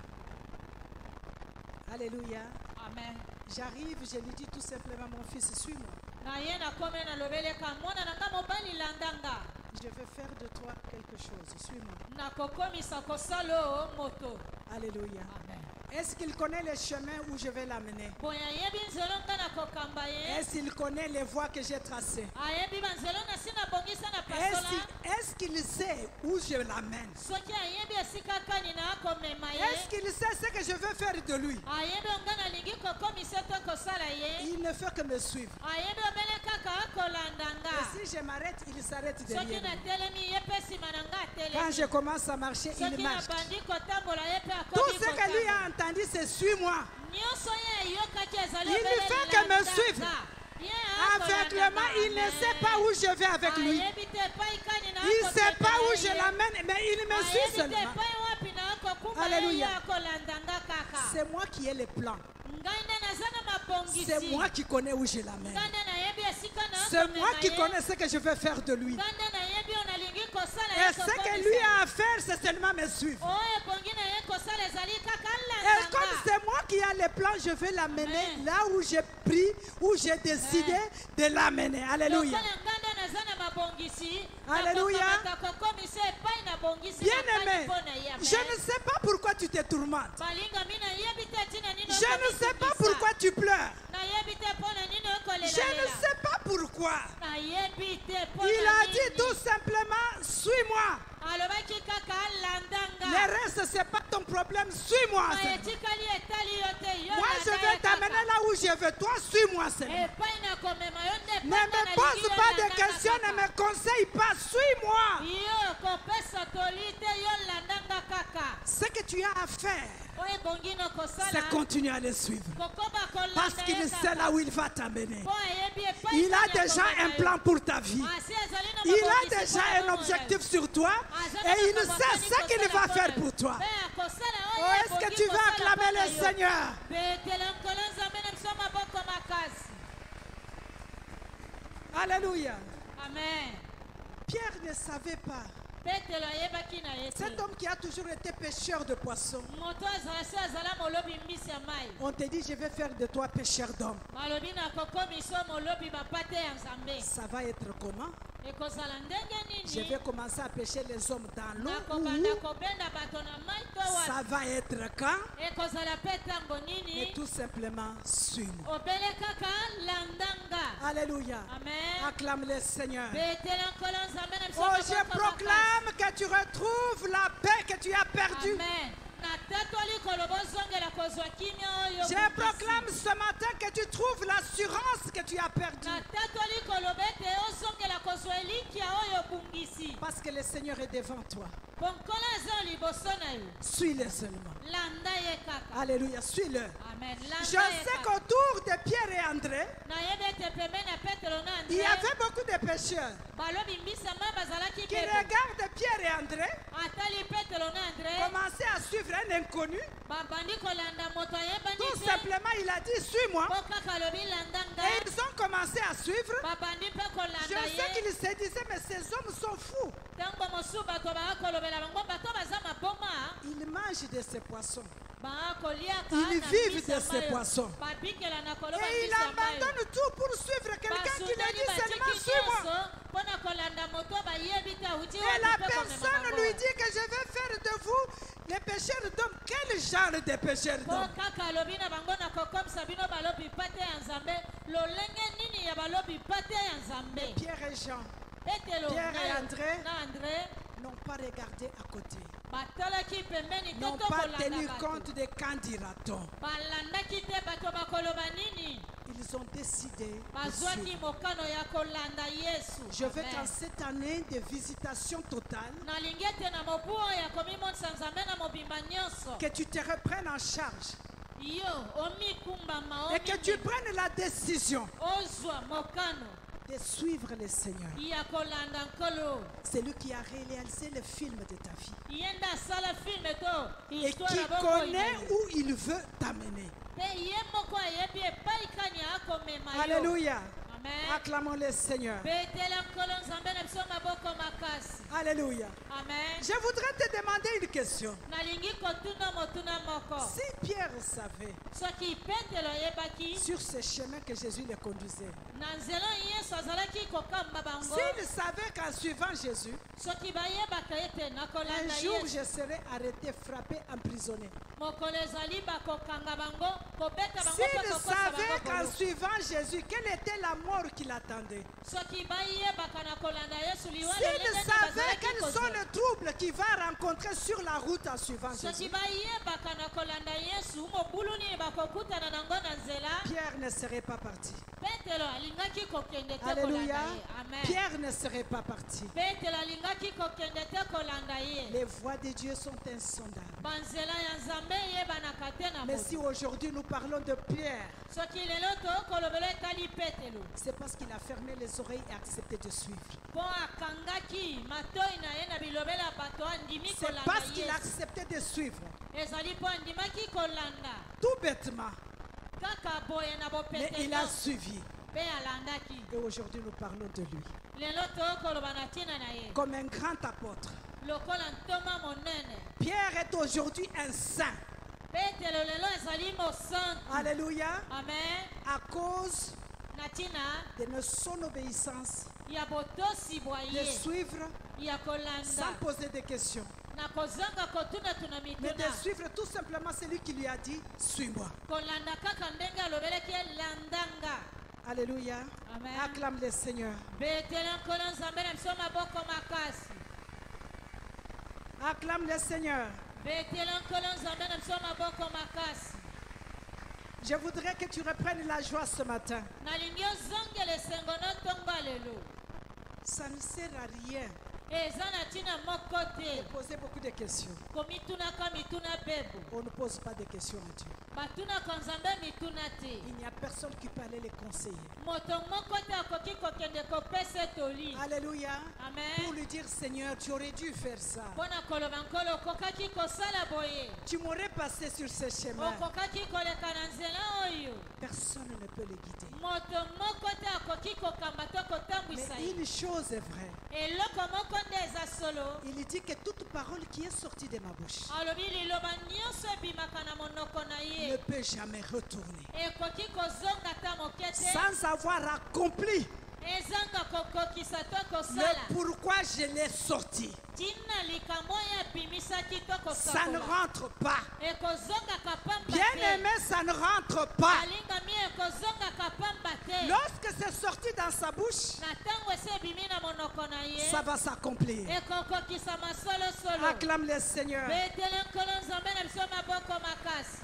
Alléluia.
amen.
J'arrive, je lui dis tout simplement, mon fils, suis-moi.
na ye nakome nalobeleka mwana na nga mobali landa nga.
Je vais faire de toi quelque chose. Suis-moi.
nakokomisa kosala o moto.
Alléluia.
amen.
Est-ce qu'il connaît le chemin où je vais l'amener?
boye ayebi nzelo nga nakokamba ye.
Est-ce qu'il connaît les voies que j'ai tracées?
ayebi banzelo nasi nabongisa na
Est-ce
pasola.
est-ce qu'il sait où je l'amène?
soki ayebi esika kani na akomema ye.
Est-ce qu'il sait ce que je veux faire de lui?
ayebi onga nalingi kokomisa to kosala ye.
Il ne fait que me suivre.
ayebi obele kaka akolanda nga.
Et si je m'arrête, il s'arrête
soki
derrière moi.
natelemi ye mpe nsima na nga
Quand je
atelemi.
commence à marcher, il
soki
marche.
nabandi kotambola ye mpe
Tout
akomi
ce que lui
kotambola.
a entendu, c'est suis-moi.
nyonso ye ayokaki ezali
Il
obele
ne fait que me
landa
suivre.
nga. Ye
Aveuglement,
akolanda
il ne
nga.
sait pas où je vais avec lui.
ayebi te epai kani na
Il ne sait pas où je
akokende ye.
l'amène, mais il me suit
ayebi te
seulement.
epai wapi na akokumba ye
Alléluia.
ye akolanda nga kaka.
C'est moi qui ai les plans.
ngai nde naza na mabongisi.
C'est moi qui connais où je l'amène.
ngai nde nayebi esika na
C'est moi
akomema
qui
ye.
connais ce que je veux faire de lui.
ngai nde nayebi oyo nalingi kosala
Et
ye
ce que
kokomisa
lui
ye.
a à faire, c'est seulement me suivre.
oyo ebongi na ye kosala ezali kaka
Et
alanda
comme
nga.
c'est moi qui ai les plans, je vais l'amener
Amen.
là où j'ai pris, où j'ai décidé de l'amener. Alléluia.
lokola ngai nde naza na mabongisi.
Alléluia.
nakokamata kokomisa epai nabongisi
Bien-aimé,
mpo na ye. Amen.
je ne sais pas pourquoi tu te tourmentes.
balingami nayebi te ntina nini
Je ne sais pas pourquoi tu pleures.
nayebi te mpo na nini
Je ne
okolelela.
sais pas pourquoi.
nayebi te mpo
Il
na
a dit
nini.
tout simplement, suis-moi.
alobaki kaka alanda
Le
nga.
reste, c'est pas ton problème. Suis-moi. seulement.
etikali etali yo te yo
Moi, je
landa
vais
ye
t'amener
kaka.
là où je veux. Toi, suis-moi seulement.
epai nakomema yo nde
Ne
pamba
me
nalingi
pose
yo
pas de
landanga
questions, ne
kaka.
me conseille pas. Suis-moi.
yo kopesa toli te yo landanga kaka.
Ce que tu as à faire,
oyo ebongi na kosala
c'est continuer à le suivre.
kokoba kolanda
Parce qu'il
ye
sait
kaka.
là où il va t'amener.
Po ayebi epai
Il a
nani
déjà
akomema
un
yo.
plan pour ta vie.
Asi ezali na
Il a
mabongisi
déjà
mpo na
un
bomoi
objectif
na yo.
sur toi
Aza na
et il
makambo
sait
asali
ce qu'il
kosala
va
mpo
faire
na yo.
pour toi.
Mpe akosala
Oh,
oyo
est-ce que
ebongi
tu veux
kosala
acclamer
mpo na
le
yo.
Seigneur?
betela nkolo nzambe na biso maboko makasi.
Alléluia.
amen.
Pierre ne savait pas.
petelo ayebaki na ye te.
Cet homme qui a toujours été pêcheur de poissons.
moto azala so azala molobi mbisi ya mai.
On te dit, je vais faire de toi pêcheur d'hommes.
balobi na kokomisa molobi bapate ya nzambe.
Ça va être comment?
ekozala ndenge
Je vais
nini
commencer à pêcher les hommes dans l'eau.
nakobanda kobenda bato na mai to
Ça
wapi
va être quand?
ekozala mpe ntango
Et
nini
tout simplement suis-moi.
obele kaka landanga
Alléluia.
amen
Acclame le Seigneur.
betela nkolo nzambe na biso
Oh,
maboko
je
makasi.
proclame que tu retrouves la paix que tu as perdue.
amen natatoli koloba ozongela kozwa kimia oyo
Je
bokisi.
proclame ce matin que tu trouves l'assurance que tu as perdue.
natatoli koloba ete ozongela kozwa elikia oyo bungisi
Parce que le Seigneur est devant toi.
po nkolo eza liboso na yo
Suis-le seulement.
landa ye kaka
Alléluia, suis-le.
amen
Je
landa ye
sais
kaka
qu'autour de Pierre et André,
nayebi ete pembeni ya petelo na
il y
andre
avait beaucoup de pécheurs
balobi mbisama bazalaki
qui
pepe
regardent Pierre et André
atali petelo na andre
commencer à suivre un inconnu.
babandi kolanda moto ayebani
Tout
te
simplement, il a dit, suis-moi.
po kaka alobi landa
Et
ngai
ils ont commencé à suivre.
babandi mpe
Je
kolanda
sais
ye
qu'ils se disaient, mais ces hommes sont fous.
ntango mosusu bato bakolobela bango bato baza maboma
Ils mangent de ces poissons.
bakoliaka
Ils vivent de ces poissons.
babikela na koloba
Et ils abandonnent tout pour suivre quelqu'un qui leur dit seulement suis-moi.
mpona kolanda moto bayebi te auti
Et la personne lui dit que je vais faire de vous les pécheurs d'hommes. Quel genre de pécheurs
po
d'hommes?
kaka alobi na bango na kokomisa bino balobi pate ya nzambe lolenge nini ya balobi pate ya nzambe
Pierre et Jean
petelo
Pierre et André.
na andre
n'ont pas regardé à côté.
batalaki pembeni te
N'ont
to
pas
kolanda
tenu
bato
compte de quand dira-t-on.
balandaki te bato bakoloba nini
Ils ont décidé de
bazwaki
suivre.
mokano ya kolanda yesu
Je veux
Amen.
qu'en cette année de visitation totale,
nalingi ete na mobu oyo ya komimonisa nzambe na mobimba nyonso
que tu te reprennes en charge
yo omikumbama
et que tu prennes la décision
ozwa mokano
de suivre le Seigneur.
ya kolanda nkolo
C'est lui qui a réalisé le film de ta vie
ye nde asala filme to
et
histoire
qui
ya bokoi na
connaît
yo.
où il veut t'amener.
mpe ye moko ayebi epai kani akomema yo
Alléluia.
amen
Acclamons le Seigneur.
betela nkolo nzambe na biso maboko makasi
Alléluia.
amen
Je voudrais te demander une question.
nalingi kotuna motuna moko
Si Pierre savait
soki petelo ayebaki
sur ce chemin que Jésus le conduisait,
na nzela yesu azalaki kokamba bango
s'il savait qu'en suivant Jésus,
soki bayebaka ete na
un
kolanda
jour
yesu
je serai arrêté, frappé, emprisonné.
mokolo ezali bakokanga bango kobeta bango mpe
S'il
kokosa
savait
bango
qu'en
polo.
suivant Jésus, quelle était la mort qui l'attendait?
soki bayebaka na kolanda yesu liwa
S'il savait quels sont les troubles qu'il va rencontrer sur la route en suivant
soki
Jésus,
bayebaka na kolanda yesu mobulu nini bakokutana nango na nzela
Pierre ne serait pas parti.
petelo alingaki kokende te
Alléluia.
kolanda ye amen
Pierre ne serait pas parti.
petelo alingaki kokende te kolanda ye
Les voies de Dieu sont insondables.
banzela ya nzambe eyebanaka te na
Mais
moto
si aujourd'hui nous parlons de Pierre,
soki lelo tokolobela etali petelo
c'est parce qu'il a fermé les oreilles et accepté de suivre.
mpo akangaki matoi na ye na bilobela bato andimi
C'est
kolanda
parce qu'il a
yesu
accepté de suivre.
ezali mpo andimaki kolanda
Tout bêtement.
kaka boye na
Mais
bopete
il a suivi.
mpe alandaki
Et aujourd'hui nous parlons de lui.
lelo tokoloba na ntina na ye
Comme un grand apôtre.
lokola ntoma monene
Pierre est aujourd'hui un saint.
petelo lelo ezali mosantu
Alléluia.
amen
À cause
na ntina
de son obéissance,
ya botosi bwa
de
ye
suivre
ya kolanda
sans poser de questions.
na kozanga kotunatuna
Mais
mituna
de suivre tout simplement celui qui lui a dit, suis-moi.
kolanda kaka ndenge alobelaki ye landanga
Alléluia.
Amen.
Acclame le Seigneur.
betela nkolo nzambe na biso maboko makasi
Acclame le Seigneur.
betela nkolo nzambe na biso maboko makasi
Je voudrais que tu reprennes la joie ce matin.
nalingi ozongela esengo notonga lelo
Ça ne sert à rien
eza na ntina moko
de
te
poser beaucoup de questions.
komitunaka mituna bebo
On ne pose pas de questions à Dieu.
batunaka nzambe mituna te
Il n'y a personne qui peut aller les conseiller.
moto moko te akoki kokende kopesa etoli
Alléluia. Pour
amen
lui dire, Seigneur, tu aurais dû faire ça.
mpo na koloba nkolo okokaki kosala boye
Tu m'aurais passé sur ce chemin.
okokaki koleka na nzela oyo
Personne ne peut le guider.
moto moko te akoki kokamba to
Mais
kotambwisa ye
une chose est vraie.
eloko moko nde eza solo
Il dit que toute parole qui est sortie de ma bouche
alobi liloba nyonso ebimaka na monoko na
ne
ye
peut jamais retourner
ekoki kozonga ta moke te
sans avoir accompli
ezanga kokokisa to
Le
kosala
pourquoi je l'ai sorti,
tina likambo oyo ebimisaki to
ça ne
kosakola
rentre pas.
ekozongaka pamba
Bien
te
aimé, ça ne rentre pas.
alingami ekozongaka pamba te
Lorsque c'est sorti dans sa bouche,
na ntango esi ebimi na monoko na ye
ça va s'accomplir.
ekokokisama solosolo
Acclame le Seigneur.
betele nkolo nzambe na biso maboko makasi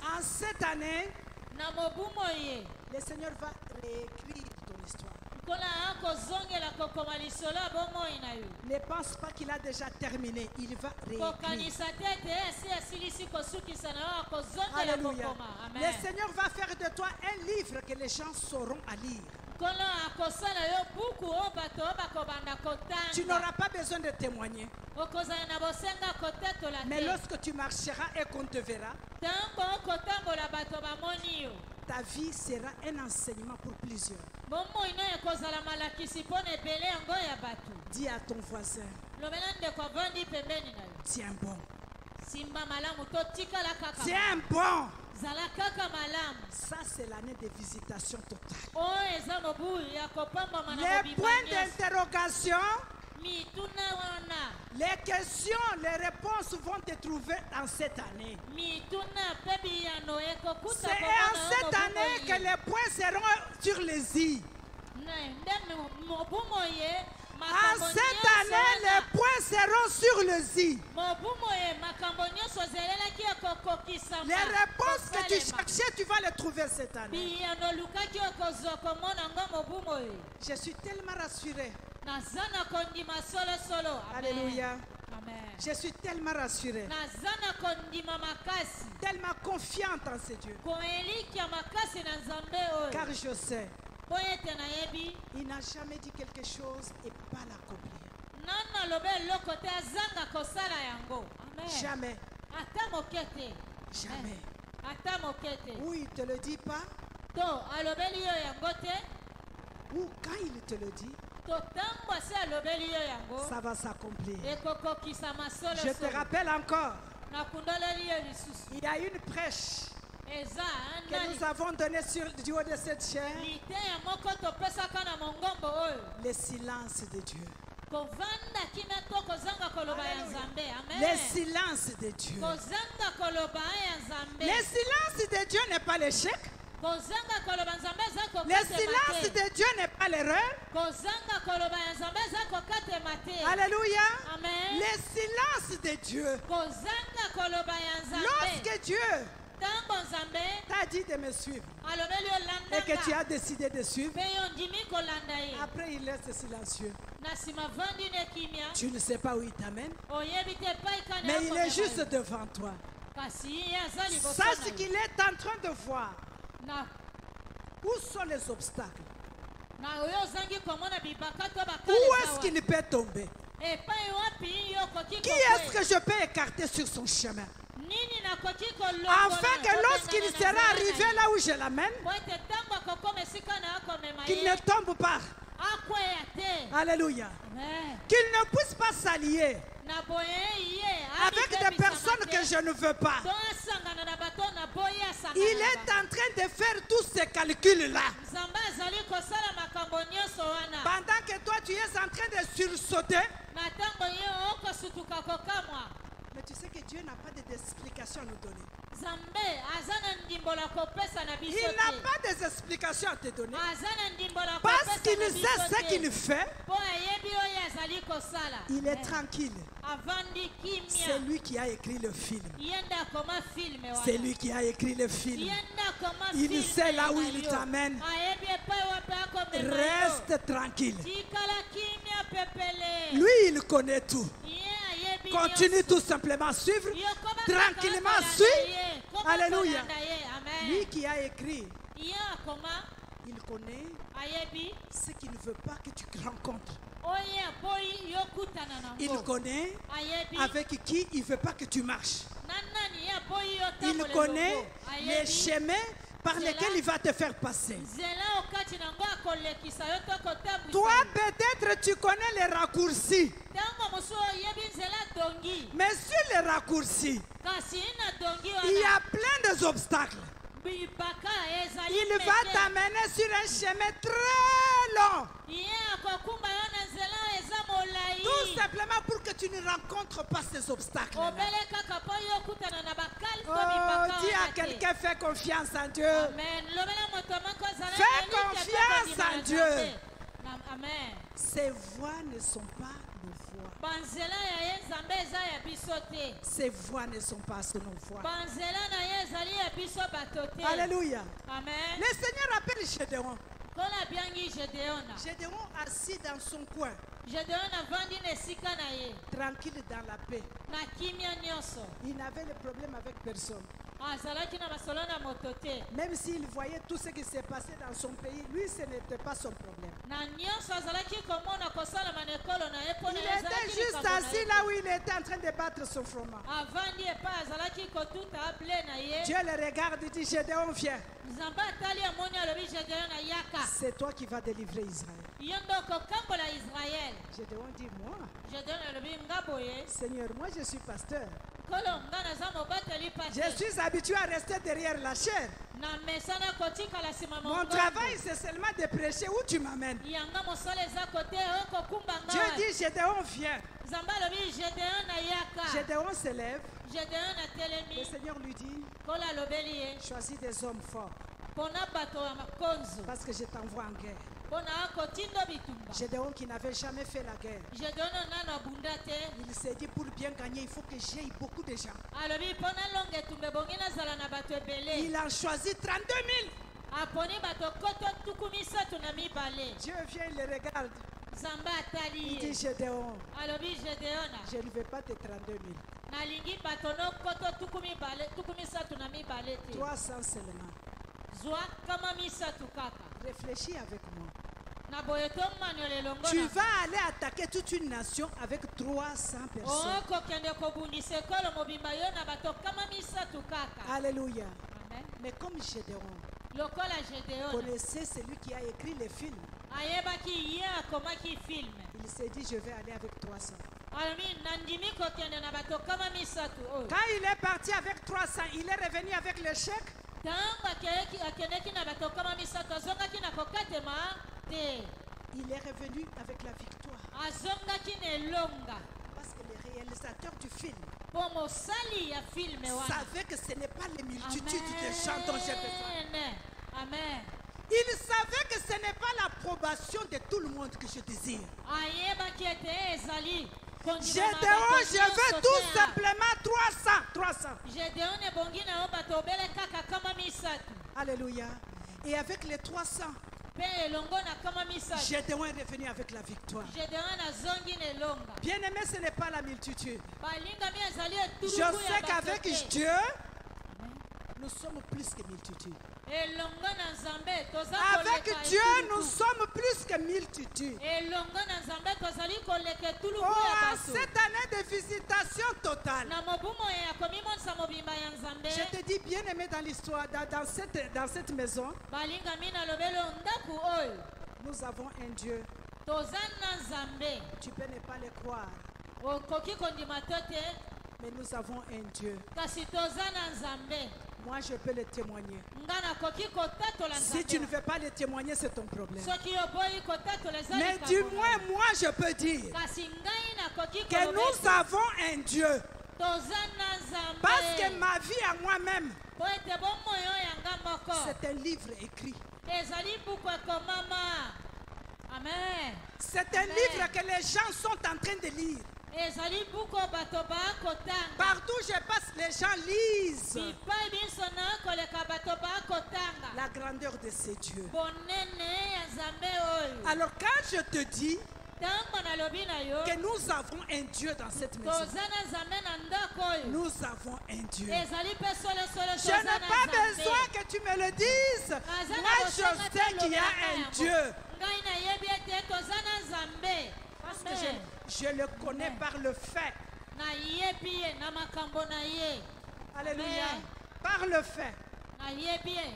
En cette année,
na mobumo ye
le Seigneur va réécrire ton histoire.
nkolo akozongela kokoma lisolo ya bomoi na yo
Ne pense pas qu'il a déjà terminé. Il va réécrire.
kokanisa te ete esi asilisi kosukisa na yo akozongela
Alléluia.
kokoma
Le
amen
Seigneur va faire de toi un livre que les gens sauront à lire.
nkolo akosala yo buku oyo bato oyo bakobanda
Tu
kotanga
n'auras pas besoin de témoigner.
okozala na bosenga kotetola
Mais
te
lorsque tu marcheras et qu'on te verra,
ntango okotambola bato bamoni yo
ta vie sera un enseignement pour plusieurs.
bomoi no ekozala malakisi mpo na ebele yango ya bato
Dis à ton voisin,
lobela ndeko avandi pembeni na yo
tiens bon.
simba malamu totikala kaka
Tiens bon.
zala kaka malamu
Ça, c'est l'année de visitation totale.
oyo eza mobu ya kopambama na
Les
mobimba
points
nyonso
d'interrogation,
mituna wana
les questions, les réponses vont te trouver dans cette année.
mituna mpe biyano ekokuta
C'est en cette année que les points seront sur les i.
nde mobumo ye
En cette année, les points seront sur les i.
mobumo ye makambo nyonso ezelelaki ekokokisama
Les réponses que tu
kosalema.
cherchais, tu vas les trouver cette année.
biyano olukaki okozwa komona ngo mobumo ye
Je suis tellement rassurée.
naza na kondima solosolo Amen.
Alléluia.
Amen.
Je suis tellement rassurée.
naza na kondima makasi
Tellement confiante en ce Dieu.
koelikia makasi na nzambe
Car
oyo
je sais,
mpo ete nayebi
il n'a jamais dit quelque chose et pas l'accomplir.
nana alobi eloko te azanga kosala yango Amen.
Jamais.
ata moke te
Jamais.
ata moke te
Ou il ne te le dit pas,
to alobeli yo yango te
ou quand il te le dit,
to ntango asi alobeli yo yango
ça va s'accomplir.
ekokokisama
Je te
solosolo
rappelle encore,
nakundoleli yo lisusu
il y a une prêche
eza
que
nani
nous avons donnée sur du haut de cette chair,
liteya moko topesaka na mongombo oyo
le silence de Dieu.
kovanda kimia to kozanga koloba ya nzambe
Le
amen
silence de Dieu.
kozanga koloba ya nzambe
Le silence de Dieu n'est pas l'échec.
kozanga koloba nzambe eza
Le
kokatema
silence
te
de Dieu n'est pas l'erreur.
kozanga koloba ya nzambe eza kokatema te
Alléluia.
amen
Le silence de Dieu.
kozanga koloba ya nzambe
Lorsque Dieu
ntango nzambe
t'a dit de me suivre
alobeli yo
et que tu
landanga
as décidé de suivre,
mpe yo ndimi kolanda ye
après il reste silencieux.
na nsima vandi ne kimia
Tu ne sais pas où il t'amène,
oyebi te epai kani
mais il est
akomema
juste
yo.
devant toi.
kasi ye aza liboso
Sache
na yo.
qu'il est en train de voir
na
où sont les obstacles.
na oyo ozangi komona bibaka to
Où est-ce
bakalisa
qu'il peut tomber?
epai wapi yo okoki
Qui est-ce
kokwea?
que je peux écarter sur son chemin?
nini nakoki kolongola
Afin que lorsqu'il sera arrivé là où je l'amène,
po ete ntango akokoma esika na akomema
qu'il
ye
ne tombe pas.
akweya te
Alléluia.
Amen.
Qu'il ne puisse pas s'allier
na boye ye
avec des personnes que je ne veux pas.
to asangana na bato na boye asangana
Il
na
est
bango.
en train de faire tous ces calculs-là.
nzambe azali kosala makambo nyonso wana
Pendant que toi, tu es en train de sursauter.
na ntango ye okosutuka kokamwa
Mais tu sais que Dieu n'a pas d'explication à nous donner.
nzambe aza na ndimbola kopesa na biso
Il n'a
te
pas d'explication à te donner.
aza na ndimbola
Parce
kopesa
qu'il
na
sait
biso
ce
te
qu'il fait.
mpo ayebi oyo azali kosala
Il est tranquille.
avandi
C'est
kimia
lui qui a écrit le film.
ye nde akoma filme wana
C'est lui qui a écrit le film.
ye nde akoma
Il
filme
sait là où
na
il
yo.
t'amène.
ayebi epai wapi akomema yo
Reste tranquille.
tikala kimia pepele
Lui, il connaît tout.
ye ayebi
Continue
nyonso.
tout simplement à suivre.
Yo koma
Tranquillement,
kaka kolanda
suis.
ye. Koma
Alléluia.
kolanda ye. Amen.
Lui qui a écrit,
ye akoma
il connaît
ayebi
ce qu'il ne veut pas que tu rencontres.
oyo aboyi yokutana
Il
nango
connaît
ayebi
avec qui il ne veut pas que tu marches.
nanani ye aboyi yo
Il
tambola
connaît
elongo.
les
Ayebi
chemins par lesquels il va te faire passer.
nzela okati nango akolekisa yo to kotambwisa
Toi,
yo.
peut-être, tu connais les raccourcis.
ntango mosusu oyebi nzela dongi
Mais sur les raccourcis,
kasi na dongi
il y
wana
a plein d'obstacles.
bipaka ezali
Il va
mete.
t'amener sur un chemin très long.
Ye akokumba yo na nzela eza molai.
Tout simplement pour que tu ne rencontres pas ces obstacles.
obele kaka mpo yo okutana na bakali to
Oh,
bipaka
dis à
wana te.
quelqu'un, fais confiance en Dieu.
Amen. Lobela moto moko azala
Fais
na eliki
confiance
ata kondima
en
na
Dieu.
Nzambe. Amen.
Ces voies ne sont pas nos voies.
banzela ya ye nzambe eza ya biso te.
Ces voies ne sont pas nos voies.
banzela na ye ezali ya biso bato te.
Alléluia.
Amen.
Le Seigneur appelle Gédéon.
kola biangi gedeona.
Gédéon assis dans son coin,
gedeona avandi na esika na ye
tranquille dans la paix.
na kimia nyonso.
Il n'avait le problème avec personne.
azalaki na masolo na moto te.
Même s'il voyait tout ce qui s'est passé dans son pays, lui, ce n'était pas son problème.
na nyonso azalaki komona kosalama na ekolo na ye mpo
Il
na ye
était
ezalaki
juste
likambo na
assis
ye.
là où il était en train de battre son froment.
avandi epai azalaki kotuta able na ye.
Dieu le regarde et dit, Gédéon, viens.
nzambe atali amoni alobi gedeona yaka.
C'est toi qui vas délivrer Israël.
yo nde okokambola israele.
Gédéon dit, moi,
gedeona alobi nga boye.
Seigneur, moi je suis pasteur.
kolo nga naza mobateli
Je
pate.
suis habitué à rester derrière la chair.
na mesana kotikala nsima
Mon travail, c'est seulement de prêcher où tu m'amènes.
yanga mosala eza kote okokumba
Dieu
nga.
dit, Gédéon, viens.
nzambe alobi gedeona yaka.
Gédéon se lève.
gedeona
Le
telemi.
Seigneur lui dit,
kolo alobeli ye
choisis des hommes forts
mpona bato ya makonzo.
parce que je t'envoie en guerre.
mpona akotindo bitumba.
Gédéon qui n'avait jamais fait la guerre.
gedeona nano abunda te.
Il s'est dit, pour bien gagner, il faut que j'aie beaucoup de gens.
alobi mpona longa etumba ebongi nazala na bato ebele.
Il en choisit 32 000.
aponi bato koto tuku misato na mibale.
Dieu vient, il le regarde.
nzambe atali
Il dit,
ye.
Gédéon,
alobi gedeona
je ne veux pas tes 32 000.
nalingi bato nokoto tuku misato na mibale te.
300 seulement.
zwa kama misato kaka.
Réfléchis avec moi.
na boye tomaniola elongo
Tu
na
vas aller attaquer toute une nation avec 300 personnes.
okokende kobundisa ekolo mobimba yo na bato kama misato kaka.
Alléluia.
Amen.
Mais comme Gédéon
lokola gedeona
connaissait celui qui a écrit les films,
ayebaki ye akomaki filme.
il s'est dit, je vais aller avec 300.
alobi nandimi kokende na bato kama misato oyo.
Quand il est parti avec 300, il est revenu avec le chèque.
ntango akendeki na bato kama misato azongaki na kokatema te.
Il est revenu avec la victoire.
azongaki na elonga
Parce que le réalisateur du film
mpo mosali ya filme wana.
savait que ce n'est pas les multitudes de gens dont j'ai besoin.
Amen. Amen.
Il savait que ce n'est pas l'approbation de tout le monde que je désire.
ayebaki ete ezali kondima
Gédéon,
bato
je
nyonso
veux tout
te.
simplement 300. 300.
gedeon ebongi na yo bato obele kaka kama misato.
Alléluia. Et avec les 300,
mpe elongo na kama misato.
Gédéon est revenu avec la victoire.
gedeon azongi na elonga.
Bien-aimé, ce n'est pas la multitude.
balingami ezali
Je
etuluku ya
sais
bato
qu'avec
te.
Dieu, nous sommes plus que multitude.
elongo na nzambe toza
Avec
koleka
Dieu,
etuluku.
nous sommes plus que multitude.
elongo na nzambe tozali koleka etuluku
Oh,
ya
en
bato.
cette année de visitation totale,
na mobumo ya komimonisa mobimba ya nzambe.
je te dis, bien-aimé dans l'histoire, dans cette maison,
balingami na lobelo ndaku oyo
nous avons un Dieu.
toza na nzambe.
Tu peux ne pas le croire,
okoki kondima to te
mais nous avons un Dieu.
kasi toza na nzambe.
Moi, je peux le témoigner.
nga nakoki kotatola
Si tu ne
nzambe.
veux pas le témoigner, c'est ton problème.
soki oboyi kotatola eza
Mais
likambo
du
na
moins,
yo.
moi, je peux dire
kasi ngai nakoki
que
koloba
nous
ete
avons un Dieu.
toza na nzambe.
Parce que ma vie à moi-même,
po ete bomoyo yanga moko
c'est un livre écrit.
ezali buku ekomama. amen.
C'est un
Amen.
livre que les gens sont en train de lire.
ezali buku bato bakotanga.
Partout où je passe, les gens lisent
bipai biso na koleka bato bakotanga.
la grandeur de ces dieux.
bonene ya nzambe oyo.
Alors quand je te dis
ntango nalobi na yo
que nous avons un Dieu dans cette maison,
toza na nzambe na ndako oyo
nous avons un Dieu.
ezali mpe solosolo
Je
toza
n'ai
na
pas
nzambe.
besoin que tu me le dises.
Aza na
Moi, je
bosenga te
sais qu'il y a
lobaka
un
yango.
Dieu.
ngai nayebi ete toza na nzambe.
Parce que
Amen.
je le connais
Amen.
par le fait.
nayebi ye na makambo na ye.
Alléluia.
Amen.
Par le fait.
nayebi ye.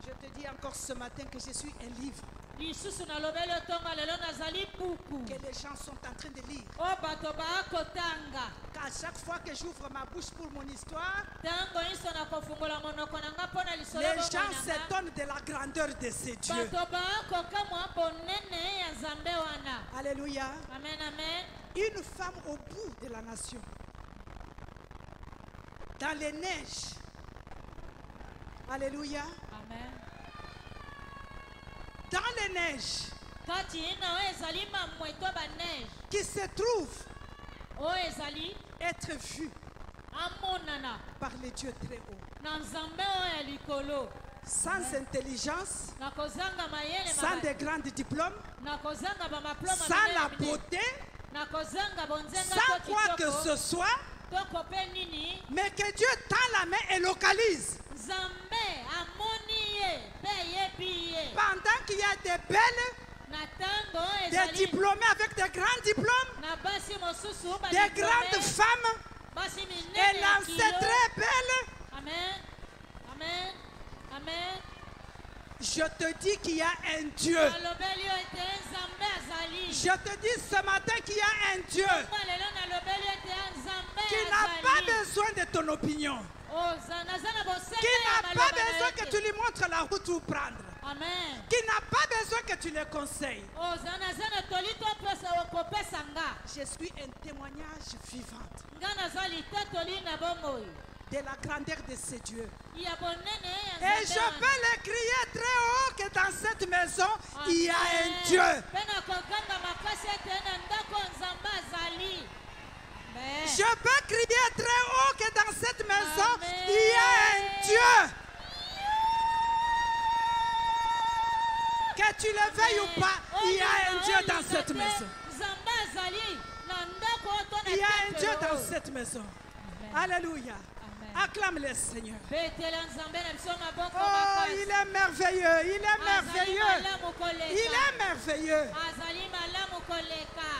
Je te dis encore ce matin que je suis un livre.
lisusu nalobeli otonga lelo nazali buku
que les gens sont en train de lire.
oyo bato bakotanga
Qu'à chaque fois que j'ouvre ma bouche pour mon histoire,
ntango nyonso nakofungola monoko na nga mpo na lisolo
les
bongo
gens
na nga,
s'étonnent de la grandeur de ces dieux.
bato bakokamwa bonene ya nzambe wana.
Alléluia.
Amen, amen.
Une femme au bout de la nation, dans les neiges. Alléluia.
Amen.
Dans les neiges,
kati na oyo ezali mamwe to baneige
qui se trouve
oyo ezali
être vue
amonana
par les dieux très hauts,
na nzambe oyo ya likolo,
sans intelligence,
na kozanga mayele
sans de grands diplômes,
na kozanga bamaploma
sans la beauté,
na kozanga bonzenga
sans
to
quoi que
kitoko
ce soit,
toko mpe nini,
mais que Dieu tend la main et localise.
nzambe amoni ye mpe ayebi ye
Pendant qu'il y a des belles,
na ntango oyo
des
ezali
diplômés avec de grands diplômes,
na basi mosusu
des grandes femmes,
basi
et
minene ya
lancée
kilo.
très belle.
Amen, amen, amen.
Je te dis qu'il y a un Dieu.
Nalobeli oyo ete nzambe azali.
Je te dis ce matin qu'il y a un Dieu
Mwa lelo nalobeli ete nzambe
qui n'a pas
azali.
besoin de ton opinion,
Naza na bosenga
qui
ya
n'a
maloba
pas
na
besoin
yo
que
te.
tu lui montres la route où prendre,
Amen.
qui n'a pas besoin que tu le conseilles.
Naza na toli kopesa nga.
Je suis un témoignage vivant
Nga naza litatoli na bomoi.
de la grandeur de ce Dieu.
Ya bonene ya
Et je peux le crier très haut que dans cette maison, il y a un Dieu.
Mpe na koganga makasi ete na ndako nzambe azali. Amen.
Je peux crier très haut que dans cette maison,
Amen.
il y a un Dieu. Que tu le veuilles ou pas, il y a un Dieu dans cette maison.
Nzambe azali na ndako oyo to na
Il y a un
tempelo
Dieu dans
oyo.
cette maison.
Amen.
Alléluia.
Amen.
Acclame le Seigneur.
Betela nzambe na biso maboko
Oh,
makasi.
il est merveilleux. Il est
Azali
merveilleux.
malamu koleka.
Il est merveilleux.
Azali malamu koleka.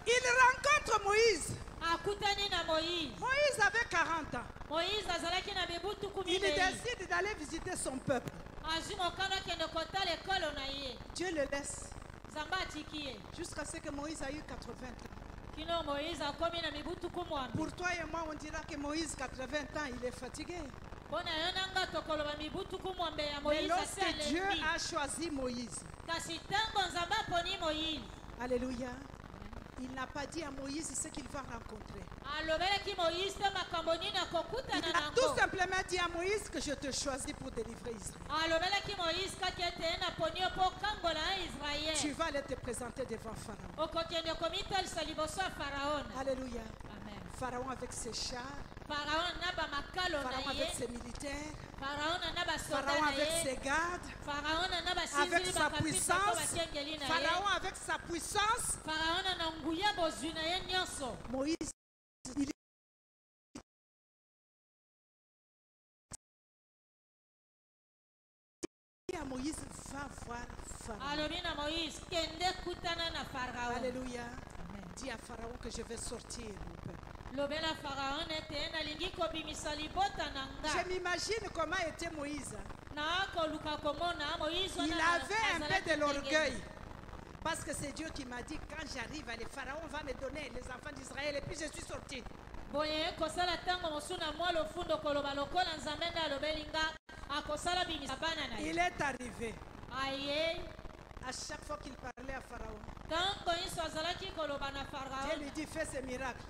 Il rencontre Moïse.
Akutani na Moïse.
Moïse avait 40 ans.
Moïse azalaki na mibu tuku
Il
minei.
décide d'aller visiter son peuple.
Azwi mokano akende kotala ekolo na ye.
Dieu le laisse
Nzambe atiki ye.
jusqu'à ce que Moïse a eu 80 ans.
Kino Moïse akomi na mibu tuku mwambe.
Pour toi et moi, on dira que Moïse, 80 ans, il est fatigué.
Mpona yo nanga tokoloba mibu tuku mwambe ya
Mais
Moïse
lorsque
asi
Dieu
alembi.
a choisi Moïse,
Kasi ntango nzambe aponi Moïse.
alléluia, il n'a pas dit à Moïse ce qu'il va rencontrer.
Alobelaki Moïse te makambo nini
Il
akokutana
a tout
nango.
simplement dit à Moïse que je te choisis pour délivrer Israël.
Alobelaki Moïse kaki ete naponi yo mpo kangola
Tu
Israele.
vas aller te présenter devant Pharaon.
Okokende komitalisa liboso ya Faraon.
Alléluia.
Amen.
Pharaon avec ses chars,
Faraon na bamakalo
Pharaon
na
avec
ye.
ses militaires,
Faraon na basoda
Pharaon
na
avec
ye.
ses gardes,
Faraon na
avec
basinzili
sa
bakapita to
puissance,
bakengeli na ye.
Pharaon avec sa puissance.
Faraon na nguya bozwi na ye nyonso.
Moïse, il dit à Moïse, va voir Pharaon.
Alobi na Moïse kende kutana na Faraon.
Alléluia. Dis à Pharaon que je vais sortir mon peuple.
Lobela Faraon ete nalingi kobimisa libota na
Je
nga.
m'imagine comment était Moïse.
Na koluka komona Moïse
Il
wana
avait un
azalaki
peu de l'orgueil.
ndenge.
Parce que c'est Dieu qui m'a dit, quand j'arrive, le Pharaon va me donner les enfants d'Israël. Et puis je suis sorti.
Boye kosala ntango mosusu na mwa lofundo koloba lokola nzambe nde alobeli nga akosala bimisa bana na ye.
Il est arrivé.
Aye
À chaque fois qu'il parlait à Pharaon,
ntango nyonso azalaki koloba na
Dieu
Faraon,
lui dit, fais ce miracle.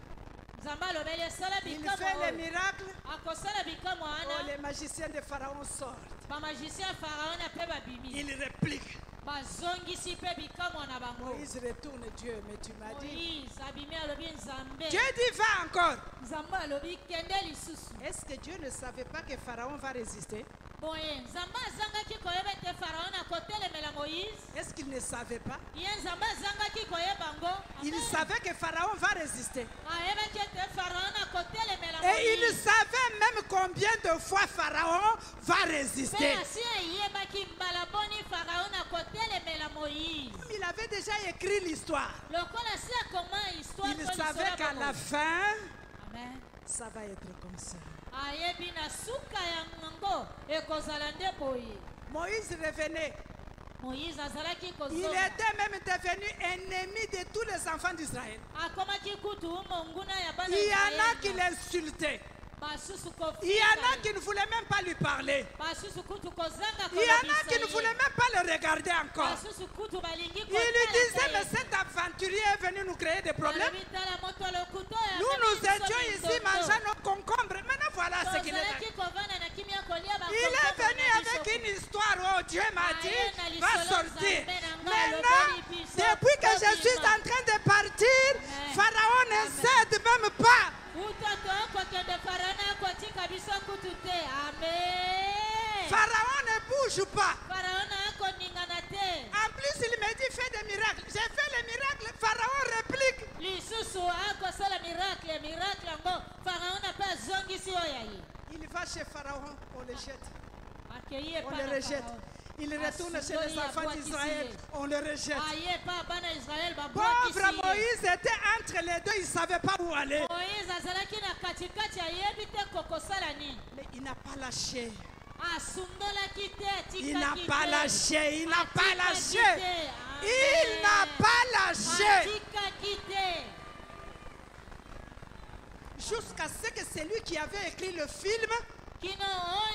nzambe alobeli esala
Il
bikamwa
fait les
oyo.
miracles.
Akosala bikamwa
Oh,
wana
les magiciens de Pharaon sortent.
bamagicien ya Faraon mpe babimi
Il réplique.
bazongisi mpe bikamwa na bango.
Moïse retourne Dieu, mais tu m'as dit.
Moïse abimi alobi nzambe.
Dieu dit, va encore.
Nzambe alobi kende lisusu.
Est-ce que Dieu ne savait pas que Pharaon va résister?
Boye nzambe azangaki koyeba ete Faraon akotelemela Moïse.
Est-ce qu'il ne savait pas?
Ye nzambe azangaki koyeba ngo.
Il
Amen.
savait que Pharaon va résister.
Ayebaki ete Faraon akotelemela
Et il
Moïse.
savait même combien de fois Pharaon va
Mpe
résister.
asi ayebaki mbala boni Faraon akotelemela Moïse.
Comme il avait déjà écrit l'histoire,
Lokola si akoma histoire
il
to
savait
lisolo
qu'à
bango.
la fin,
Amen.
ça va être comme ça.
ayebi na suka yango ekozala nde boye.
Moïse revenait.
Moïse azalaki
Il
kozonga.
était même devenu ennemi de tous les enfants d'Israël.
Akomaki kutu monguna ya bana
Il y en a
Israel.
qui l'insultaient.
Basusu
Il y en a
kofika.
qui ne voulaient même pas lui parler.
Basusu kutu kozanga
Il y en a
kolobisa
qui ne
ye.
voulaient même pas le regarder encore.
Basusu kutu balingi
Il lui
kotala
disait,
ye.
mais cet aventurier est venu nous créer des problèmes.
Balobi tala moto lokuto ya
Nous,
memi
nous
biso
étions ici
mindondo.
mangeant nos concombres. Maintenant, voilà ce qu'il est.
Tozalaki kovanda na kimia kolia ba
Il est
concombre
venu
na
avec
biso.
une histoire. Oh, Dieu m'a dit,
Aye, na
va
lisolo
sortir.
nzambe na nga
Maintenant,
alobeli biso,
depuis que je suis
tobima.
en train de partir,
Amen.
Pharaon ne cède même pas.
Utoto okokende farana akotika biso kutu te. Amen.
Pharaon ne bouge pas.
Faraona akoningana te.
En plus, il me dit, fais des miracles. J'ai fait les miracles. Pharaon réplique.
Lisusu akosala miracle yango Faraona mpe azongisi oyo ye.
Il va chez Pharaon, on le jette.
Akei
On
epa
le
na
rejette.
Farao.
Il retourne chez les enfants d'Israël, on le rejette.
Aye pa bana Israel
Pauvre
babwakisi ye.
Moïse était entre les deux, il ne savait pas où aller.
Moïse azalaki na katikati ayebi te kokosala nini.
Mais il n'a pas lâché.
Asundolaki te atikaki
Il n'a
te.
pas lâché, il n'a pas
Atikaki
lâché.
te.
Il n'a pas lâché.
Atikaki te.
Jusqu'à ce que celui qui avait écrit le film
Kino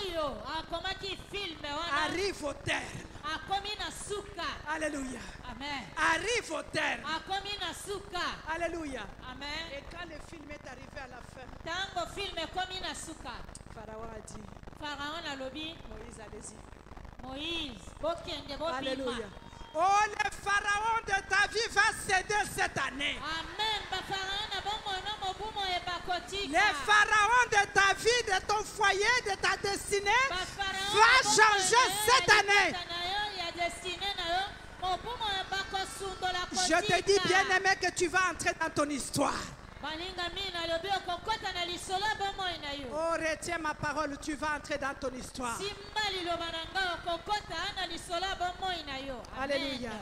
oyo akomaki filme wana
arrive au terme.
akomi na suka.
Alléluia.
Amen.
Arrive au terme.
Akomi na suka.
Alléluia.
Amen.
Et quand le film est arrivé à la fin,
Tango filme ekomi na suka.
Pharaon a dit,
Pharaon alobi
Moïse, allez-y.
Moïse bokende bobima.
Alléluia. Oh, le pharaon de ta vie va céder cette année.
Amen. Ba Pharaon na bomono mobumo ebakotika.
Le pharaon de ta vie, de ton foyer, de ta destinée,
Ba Pharaon
va
na bomono
changer
ya
cette année.
libota na yo, ya destiné na yo, mobumo ebakosundola
Je te dis,
kotika.
bien-aimé, que tu vas entrer dans ton histoire.
Balinga mi nalobi okokota na lisolo bomoi na yo.
Oh, retiens ma parole, tu vas entrer dans ton histoire.
Simba liloba na nga okokota na lisolo bomoi na yo. Amen.
Alléluia.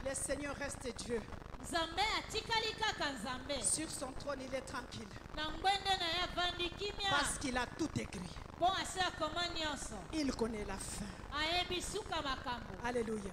Le Seigneur reste Dieu.
Nzambe atikali kaka nzambe.
Sur son trône, il est tranquille.
Na ngwende na ye avandi kimia.
Parce qu'il a tout écrit.
Bon ase akoma nyonso.
Il connaît la fin.
Ayebi suka makambo.
Alléluia.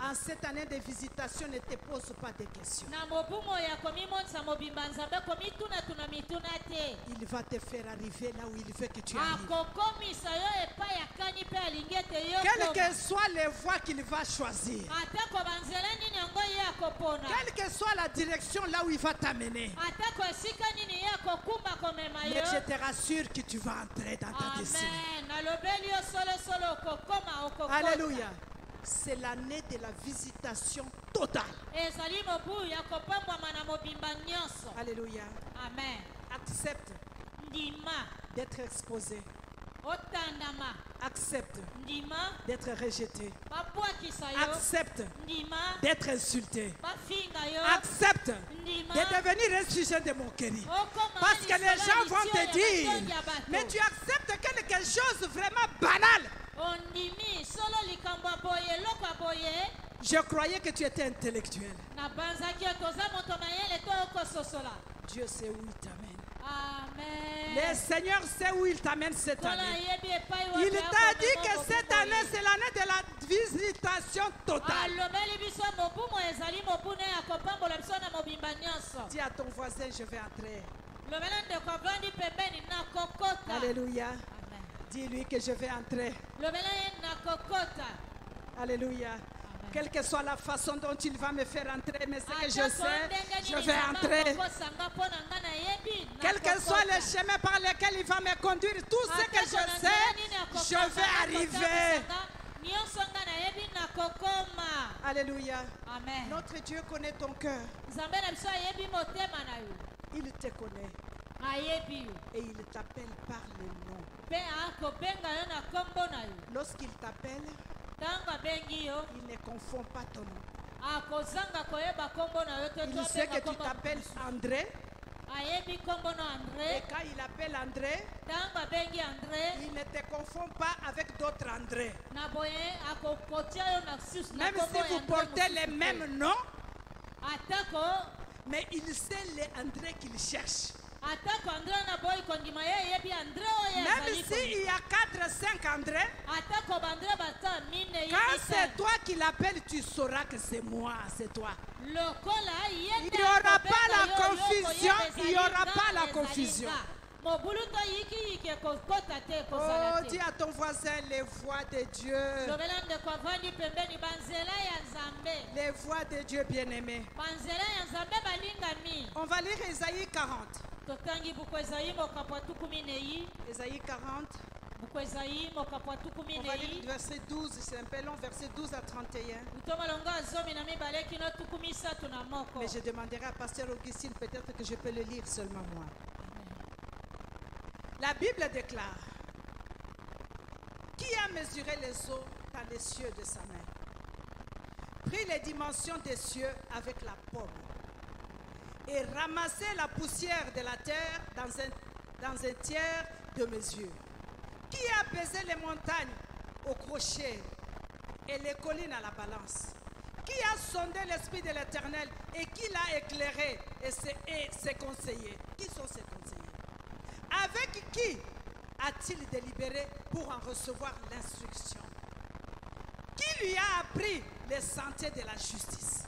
En cette année de visitation, ne te pose pas de questions.
Na mobumo ya komimonisa mobimba nzambe komituna tuna mituna te.
Il va te faire arriver là où il veut que tu arrives.
Akokomisa yo epai akani mpe alingi ete yo
Quelles
koma.
que soient les voies qu'il va choisir.
Atako banzela nini yango ye akopona.
Quelle que soit la direction là où il va t'amener.
Atako esika nini ye akokumba komema
Mais
yo.
je te rassure que tu vas entrer dans ta destinée.
Amen. Nalobeli yo solo okokoma okokota.
Alléluia. C'est l'année de la visitation totale.
Ezali mobu ya kopambwama na mobimba nyonso.
Alléluia.
Amen.
Accepte
Ndima
d'être exposé.
otandama.
Accepte
Ndima
d'être rejeté.
babwakisa yo.
Accepte
Ndima
d'être insulté.
bafinga yo.
Accepte
Ndima
de devenir un sujet de moquerie.
okoma
Parce que les gens vont te dire,
bato.
mais tu acceptes quelque chose vraiment banal.
Ondimi solo likambo ya boye eloko ya boye.
Je croyais que tu étais intellectuel.
Na banzaki toza moto mayele to okososola.
Dieu sait où il t'amène.
Amen.
Le Seigneur sait où il t'amène cette
Mpona
année.
ayebi epai
Il
wapi
t'a dit
akomema
que cette
mobumo
année,
ye.
c'est l'année de la visitation totale.
alobeli biso mobumo ezali mobune ya kopambola biso na mobimba nyonso.
Dis à ton voisin, je vais entrer.
Lobela ndeko avandi pembeni na kokota.
Alléluia.
Amen.
Dis-lui que je vais entrer.
Lobela ye na kokota.
Alléluia. Quelle que soit la façon dont il va me faire entrer, mais ce que je
Atako
sais,
ndenge
je
nini
vais
nzambe
entrer.
akokosanga mpo na nga nayebi na
Quel que soit
kokota.
le chemin par lequel il va me conduire, tout ce que je sais, je vais arriver.
nyonso nga nayebi na kokoma.
Alléluia.
Amen.
Notre Dieu connaît ton cœur.
Nzambe na biso ayebi motema na yo.
Il te connaît
Ayebi yo.
et il t'appelle par le nom.
Mpe akobenga yo na kombo na yo.
Lorsqu'il t'appelle,
Ntango abengi yo
il ne confond pas ton nom.
akozanga koyeba kombo na yo te
Il
to
sait que
abenga
tu
kombo
t'appelles
mosusu.
André.
Ayebi kombo na
Et
André.
quand il appelle André,
Ntango abengi André
il ne te confond pas avec d'autres André.
na boye akokotia yo na susu na
Même
kombo
si
ya
vous
André
portez les
mosusu te.
mêmes noms,
Atako
mais il sait les André qu'il cherche.
atako andre na boyi kondima ye yebi andre oyo
Même
ezali
s'il y a 4, 5 André,
atako bandre bata mine
quand c'est toi qui l'appelles, tu sauras que c'est moi, c'est toi.
lokola
Il n'y aura pas la confusion, il n'y aura pas la confusion.
mobulu toyiki yiki ekokota te
Oh,
ekozala
dis
te
à ton voisin les voies de Dieu.
lobela ndeko avandi pembeni banzela ya nzambe
Les voies de Dieu bien-aimés.
banzela ya nzambe balingami
On va lire Ésaïe 40.
totangi buku ezayi mokapo ya tukumi nei
Ésaïe 40.
buku ezayi mokapo ya tukumi
On va lire
nei
du verset 12, c'est un peu long, verset 12 à 31.
utomalongo ya zomi na mibale kino tukumi misato na moko
Mais je demanderai à Pasteur Augustine, peut-être que je peux le lire seulement moi. La Bible déclare: qui a mesuré les eaux dans les cieux de sa main, pris les dimensions des cieux avec la paume, et ramassé la poussière de la terre dans un tiers de mesure? Qui a pesé les montagnes au crochet et les collines à la balance? Qui a sondé l'esprit de l'Éternel et qui l'a éclairé et ses conseillers? Qui sont ses conseillers? Avec qui a-t-il délibéré pour en recevoir l'instruction? Qui lui a appris les sentiers de la justice?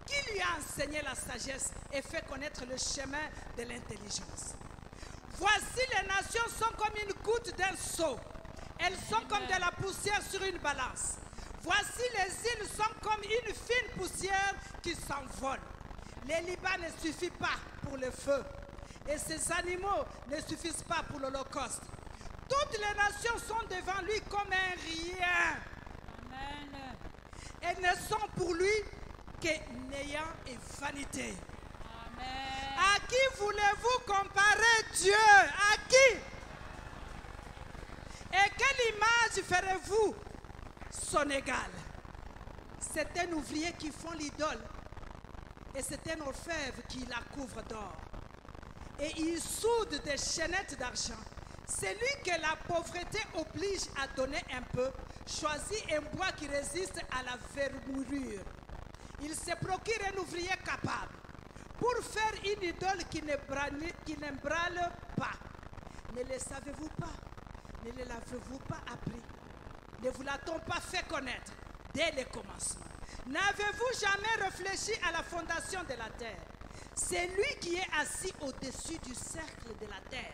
Qui lui a enseigné la sagesse et fait connaître le chemin de l'intelligence? Voici, les nations sont comme une goutte d'un seau. Elles sont comme de la poussière sur une balance. Voici, les îles sont comme une fine poussière qui s'envole. Les Liban ne suffit pas pour le feu, et ces animaux ne suffisent pas pour l'holocauste. Toutes les nations sont devant lui comme un rien.
amen
Elles ne sont pour lui que néant et vanité.
amen
À qui voulez-vous comparer Dieu? À qui? Et quelle image ferez-vous son égal? C'est un ouvrier qui fond l'idole, et c'est un orfèvre qui la couvre d'or. Et il soude des chaînettes d'argent. C'est lui que la pauvreté oblige à donner un peu, choisit un bois qui résiste à la vermourure. Il se procure un ouvrier capable pour faire une idole qui ne brâle pas. Ne le savez-vous pas? Ne le l'avez-vous pas appris? Ne vous l'a-t-on pas fait connaître dès le commencement? N'avez-vous jamais réfléchi à la fondation de la terre? C'est lui qui est assis au-dessus du cercle de la terre.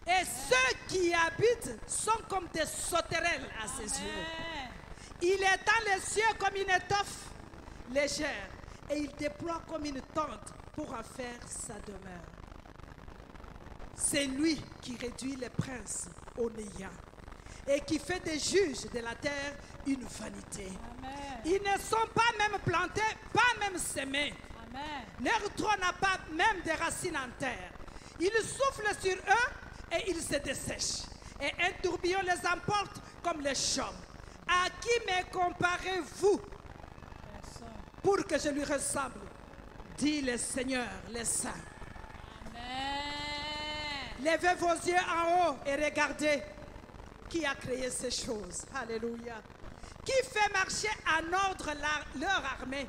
Et ceux qui y habitent sont comme des sauterelles à ses yeux. Il étend les cieux comme une étoffe légère et il déploie comme une tente pour en faire sa demeure. C'est lui qui réduit les princes au néant et qui fait des juges de la terre une vanité.
amen
Ils ne sont pas même plantés, pas même semés.
amen
Leur tronc n'a pas même des racines en terre. Il souffle sur eux et ils se dessèchent. Et un tourbillon les emporte comme les chaumes. À qui me comparez-vous
personne
pour que je lui ressemble? Dit le Seigneur, les saints.
amen
Levez vos yeux en haut et regardez qui a créé ces choses. Alléluia. Qui fait marcher en ordre leur armée.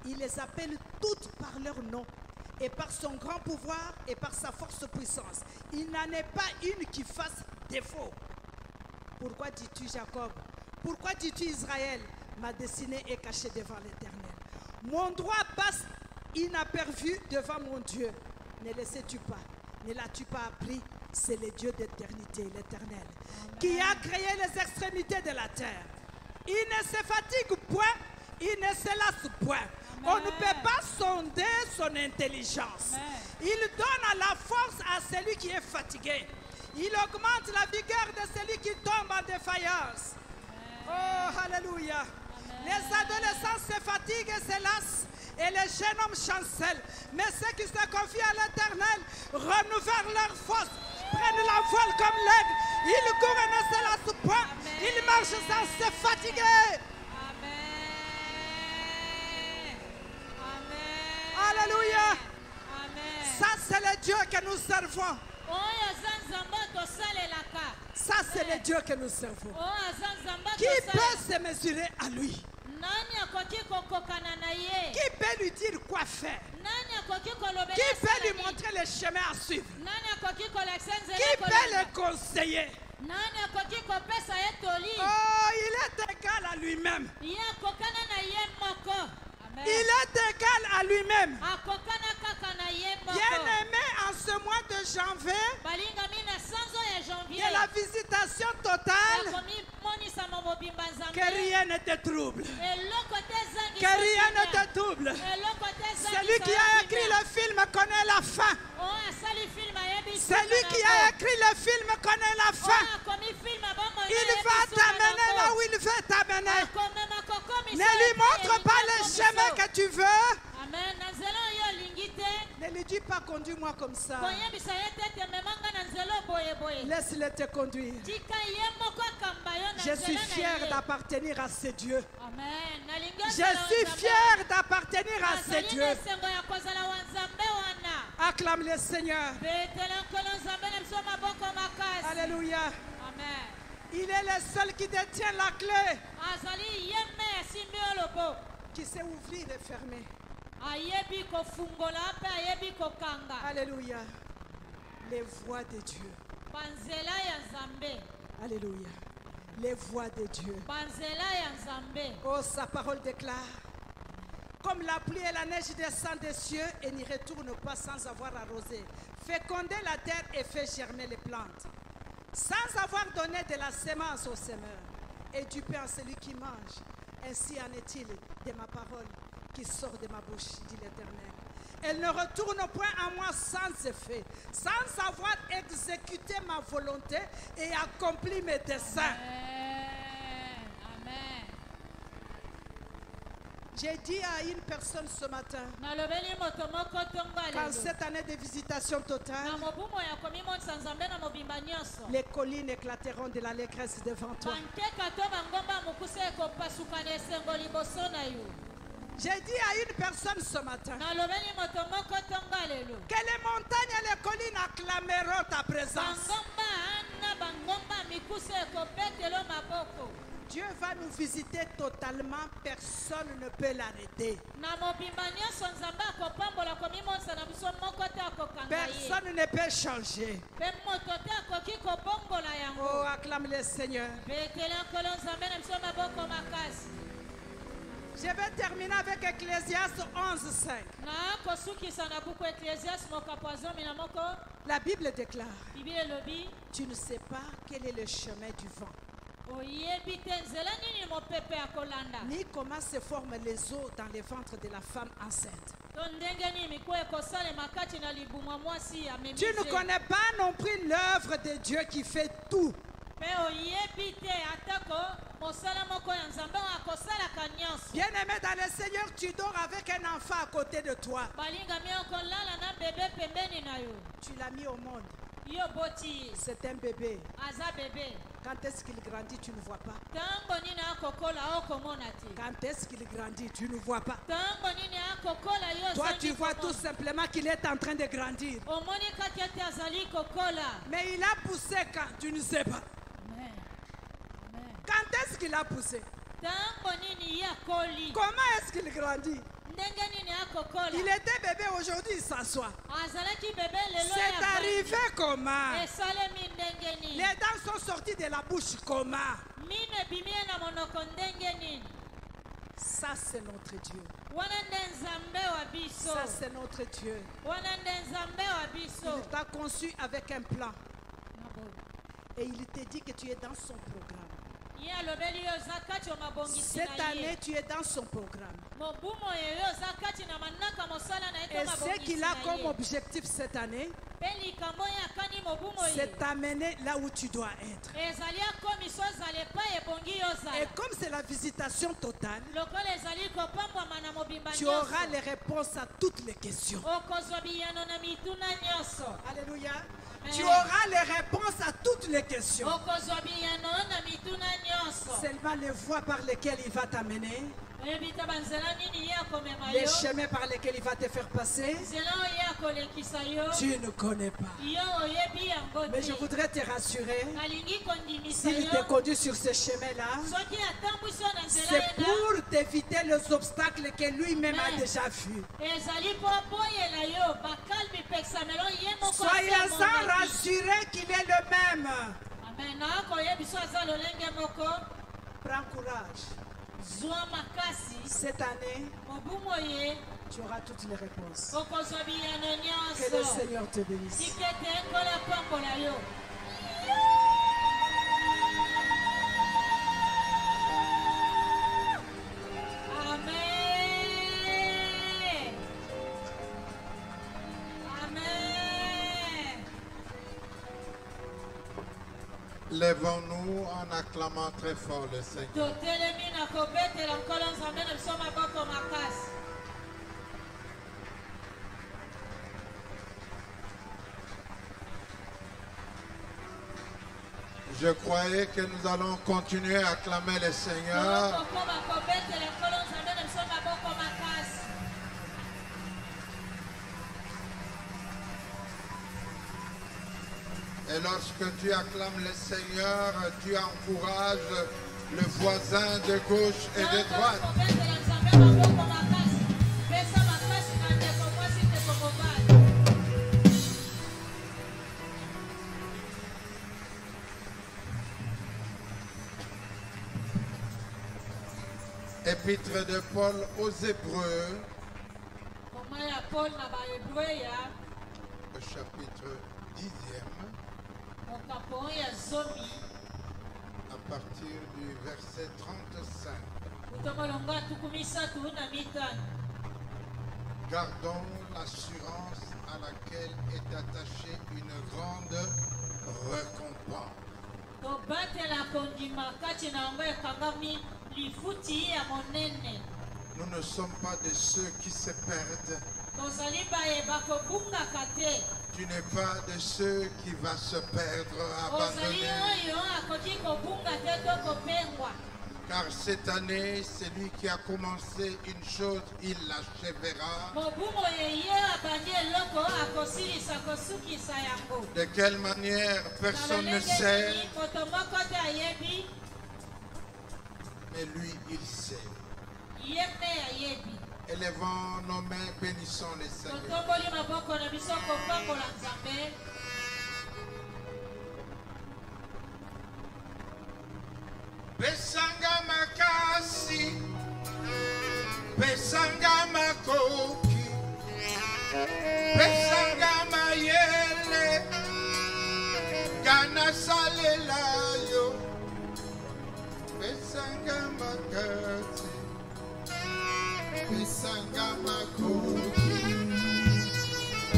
Il les appelle toutes par leur nom et par son grand pouvoir et par sa force puissance. Il n'en est pas une qui fasse défaut. Pourquoi dis-tu Jacob? Pourquoi dis-tu Israël? Ma destinée est cachée devant l'Éternel. Mon droit passe inaperçu devant mon Dieu. Ne le sais-tu pas? Ne l'as-tu pas appris? C'est le Dieu d'éternité, l'Éternel, qui a créé les extrémités de la terre. Il ne se fatigue point, il ne se lasse point. On ne peut pas sonder son intelligence. Il donne la force à celui qui est fatigué. Il augmente la vigueur de celui qui tombe en défaillance. Oh, alléluia. Les adolescents se fatiguent et se lassent, et les jeunes hommes chancellent. Mais ceux qui se confient à l'Éternel renouvellent leur force, prennent la voile comme l'aigle. Ils courent et ne se lassent point. Ils marchent sans se fatiguer. Alléluia.
amen
Ça, c'est le Dieu que nous servons.
oyo aza nzambe tosalelaka
Ça, c'est le Dieu que nous servons.
oyo aza nzambe
Qui peut se mesurer à lui?
nani akoki kokokana na ye
Qui peut lui dire quoi faire?
nani
Qui peut lui montrer le chemin à suivre? Qui
Qui
peut le conseiller? Oh, il est égal à lui-même. Il est égal à lui-même. Bien-aimé, en ce mois de janvier, de la visitation totale, que rien ne te trouble. Que rien ne te trouble. Celui qui a écrit le film connaît la fin. Celui qui a écrit le film connaît la fin. Il va t'amener là où il veut t'amener. Ne lui montre pas le chemin que tu veux. Ne lui dis pas conduis-moi comme ça. Laisse-le te conduire. Je suis fier d'appartenir à ce Dieu. Je suis fier d'appartenir à ce Dieu. Acclame le Seigneur. Alléluia. Il est le seul qui détient la clé, qui sait ouvrir et fermer. Alléluia. Les voies de Dieu. Alléluia. Les voies de Dieu. Oh, sa parole déclare: comme la pluie et la neige descendent des cieux et n'y retournent pas sans avoir arrosé, féconder la terre et fait germer les plantes, sans avoir donné de la semence au semeur et du pain à celui qui mange. Ainsi en est-il de ma parole qui sort de ma bouche, dit l'Éternel. Elle ne retourne point à moi sans effet, sans avoir exécuté ma volonté et accompli mes desseins.
Amen.
J'ai dit à une personne ce matin, qu'en cette année de visitation totale, les collines éclateront de l'allégresse devant toi. J'ai dit à une personne ce matin que les montagnes et les collines acclameront ta présence. Dieu va nous visiter totalement, personne ne peut l'arrêter. Personne ne peut changer. Oh, acclame le Seigneur. Je vais terminer avec Ecclésiaste 11:5. La Bible déclare: tu ne sais pas quel est le chemin du vent, ni comment se forment les os dans les ventres de la femme enceinte. Tu ne connais pas non plus l'œuvre de Dieu qui fait tout. Bien-aimé dans le Seigneur, tu dors avec un enfant à côté de toi. Tu l'as mis au monde. C'est un bébé. Quand est-ce qu'il grandit, tu ne vois pas. Quand est-ce qu'il grandit, tu ne vois pas. Toi, tu vois tout simplement qu'il est en train de grandir. Mais il a poussé quand, tu ne sais pas. Quand est-ce qu'il a poussé? Comment est-ce qu'il grandit? Il était bébé, aujourd'hui il s'assoit. C'est arrivé comment? Les dents sont sorties de la bouche comment? Ça c'est notre Dieu. Ça c'est notre Dieu. Il t'a conçu avec un plan. Et il te dit que tu es dans son programme. Cette année, tu es dans son programme. Et ce qu'il a comme objectif cette année, c'est t'amener là où tu dois être. Et comme c'est la visitation totale, tu auras les réponses à toutes les questions. Alléluia. Tu auras les réponses à toutes les questions. Seulement les voies par lesquelles il va t'amener, Les chemins par lesquels il va te faire passer, tu ne connais pas. Mais je voudrais te rassurer, s'il te conduit sur ce chemin-là, c'est pour t'éviter les obstacles que lui-même a déjà vus. Soyez-en rassurés qu'il est le même. Prends courage. Cette année, tu auras toutes les réponses. Que le Seigneur te bénisse.
Lèvons-nous en acclamant très fort le Seigneur. Je croyais que nous allons continuer à acclamer le Seigneur. Et lorsque tu acclames le Seigneur, tu encourages le voisin de gauche et de droite. Épître de Paul aux Hébreux, au chapitre 10e, à partir du verset 35. Gardons l'assurance à laquelle est attachée une grande récompense. Nous ne sommes pas de ceux qui se perdent. Tu n'es pas de ceux qui vont se perdre, abandonnés. Car cette année, celui qui a commencé une chose, il l'achèvera. De quelle manière, personne ne sait. Mais lui, il sait. Élevons nos mains, bénissons les Seigneur. Besanga makasi, besanga makoki, besanga mayele, gana salelayo, besanga makasi, besanga makoki,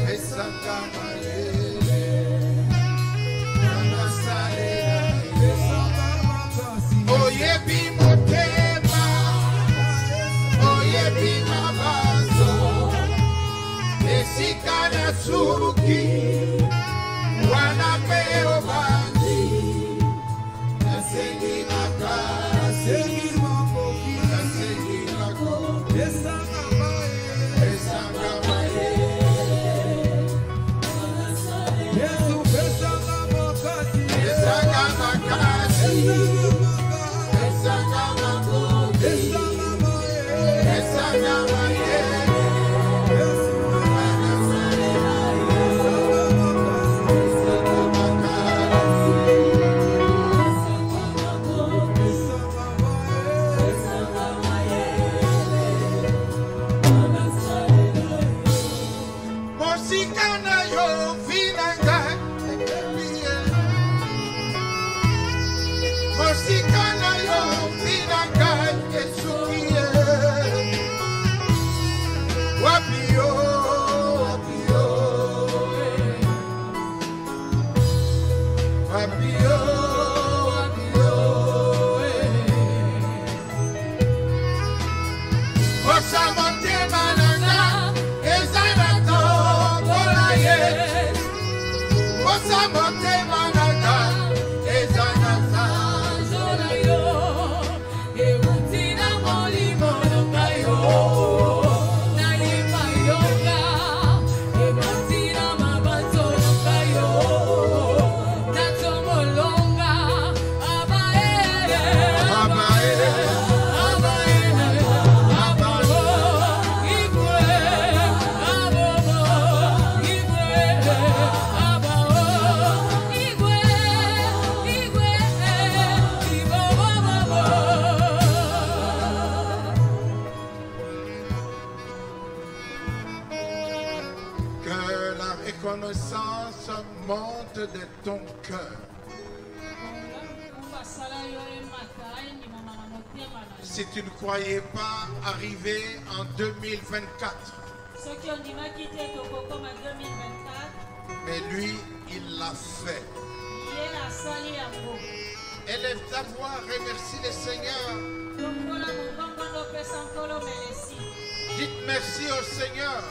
besanga mayele, gana salelayo. Oye bi motema, oye bi mabazo, esika na suki, wana pe obandi, nasengi makara, nasengi makoki, nasengi makoki, esanga maye, esanga maye, Yesu esanga makasi, esanga makasi. Yes, reconnaissance monte de ton cœur. Si tu ne croyais pas arriver en 2024, mais lui, il l'a fait. Élève ta voix, remercie le Seigneur. Dites merci au Seigneur.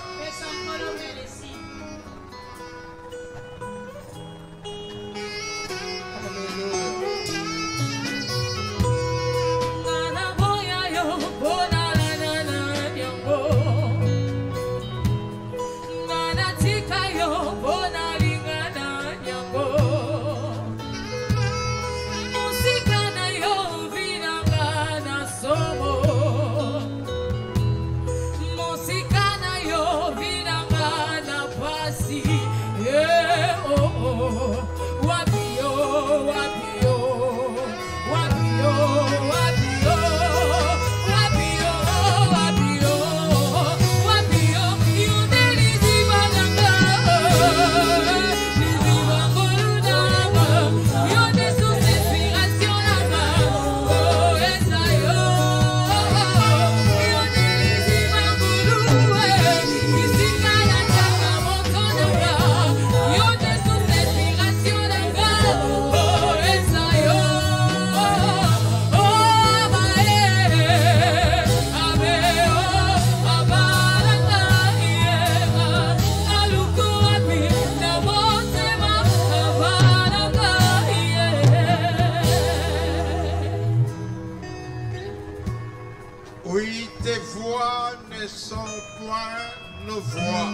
Oui, tes voix ne sont point nos voix.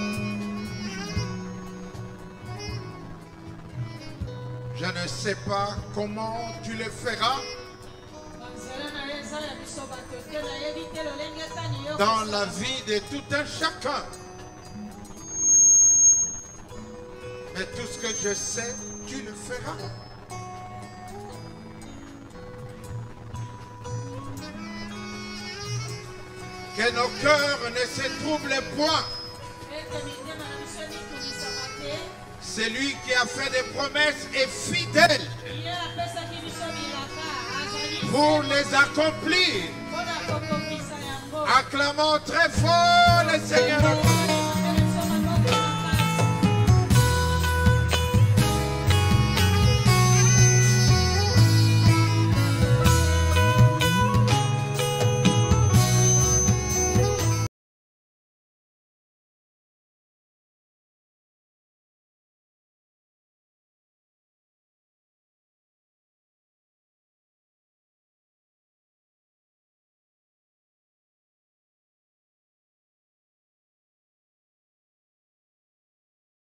Je ne sais pas comment tu le feras dans la vie de tout un chacun. Mais tout ce que je sais, tu le feras. Que nos cœurs ne se troublent point. Celui qui a fait des promesses est fidèle pour les accomplir. Acclamons très fort le Seigneur.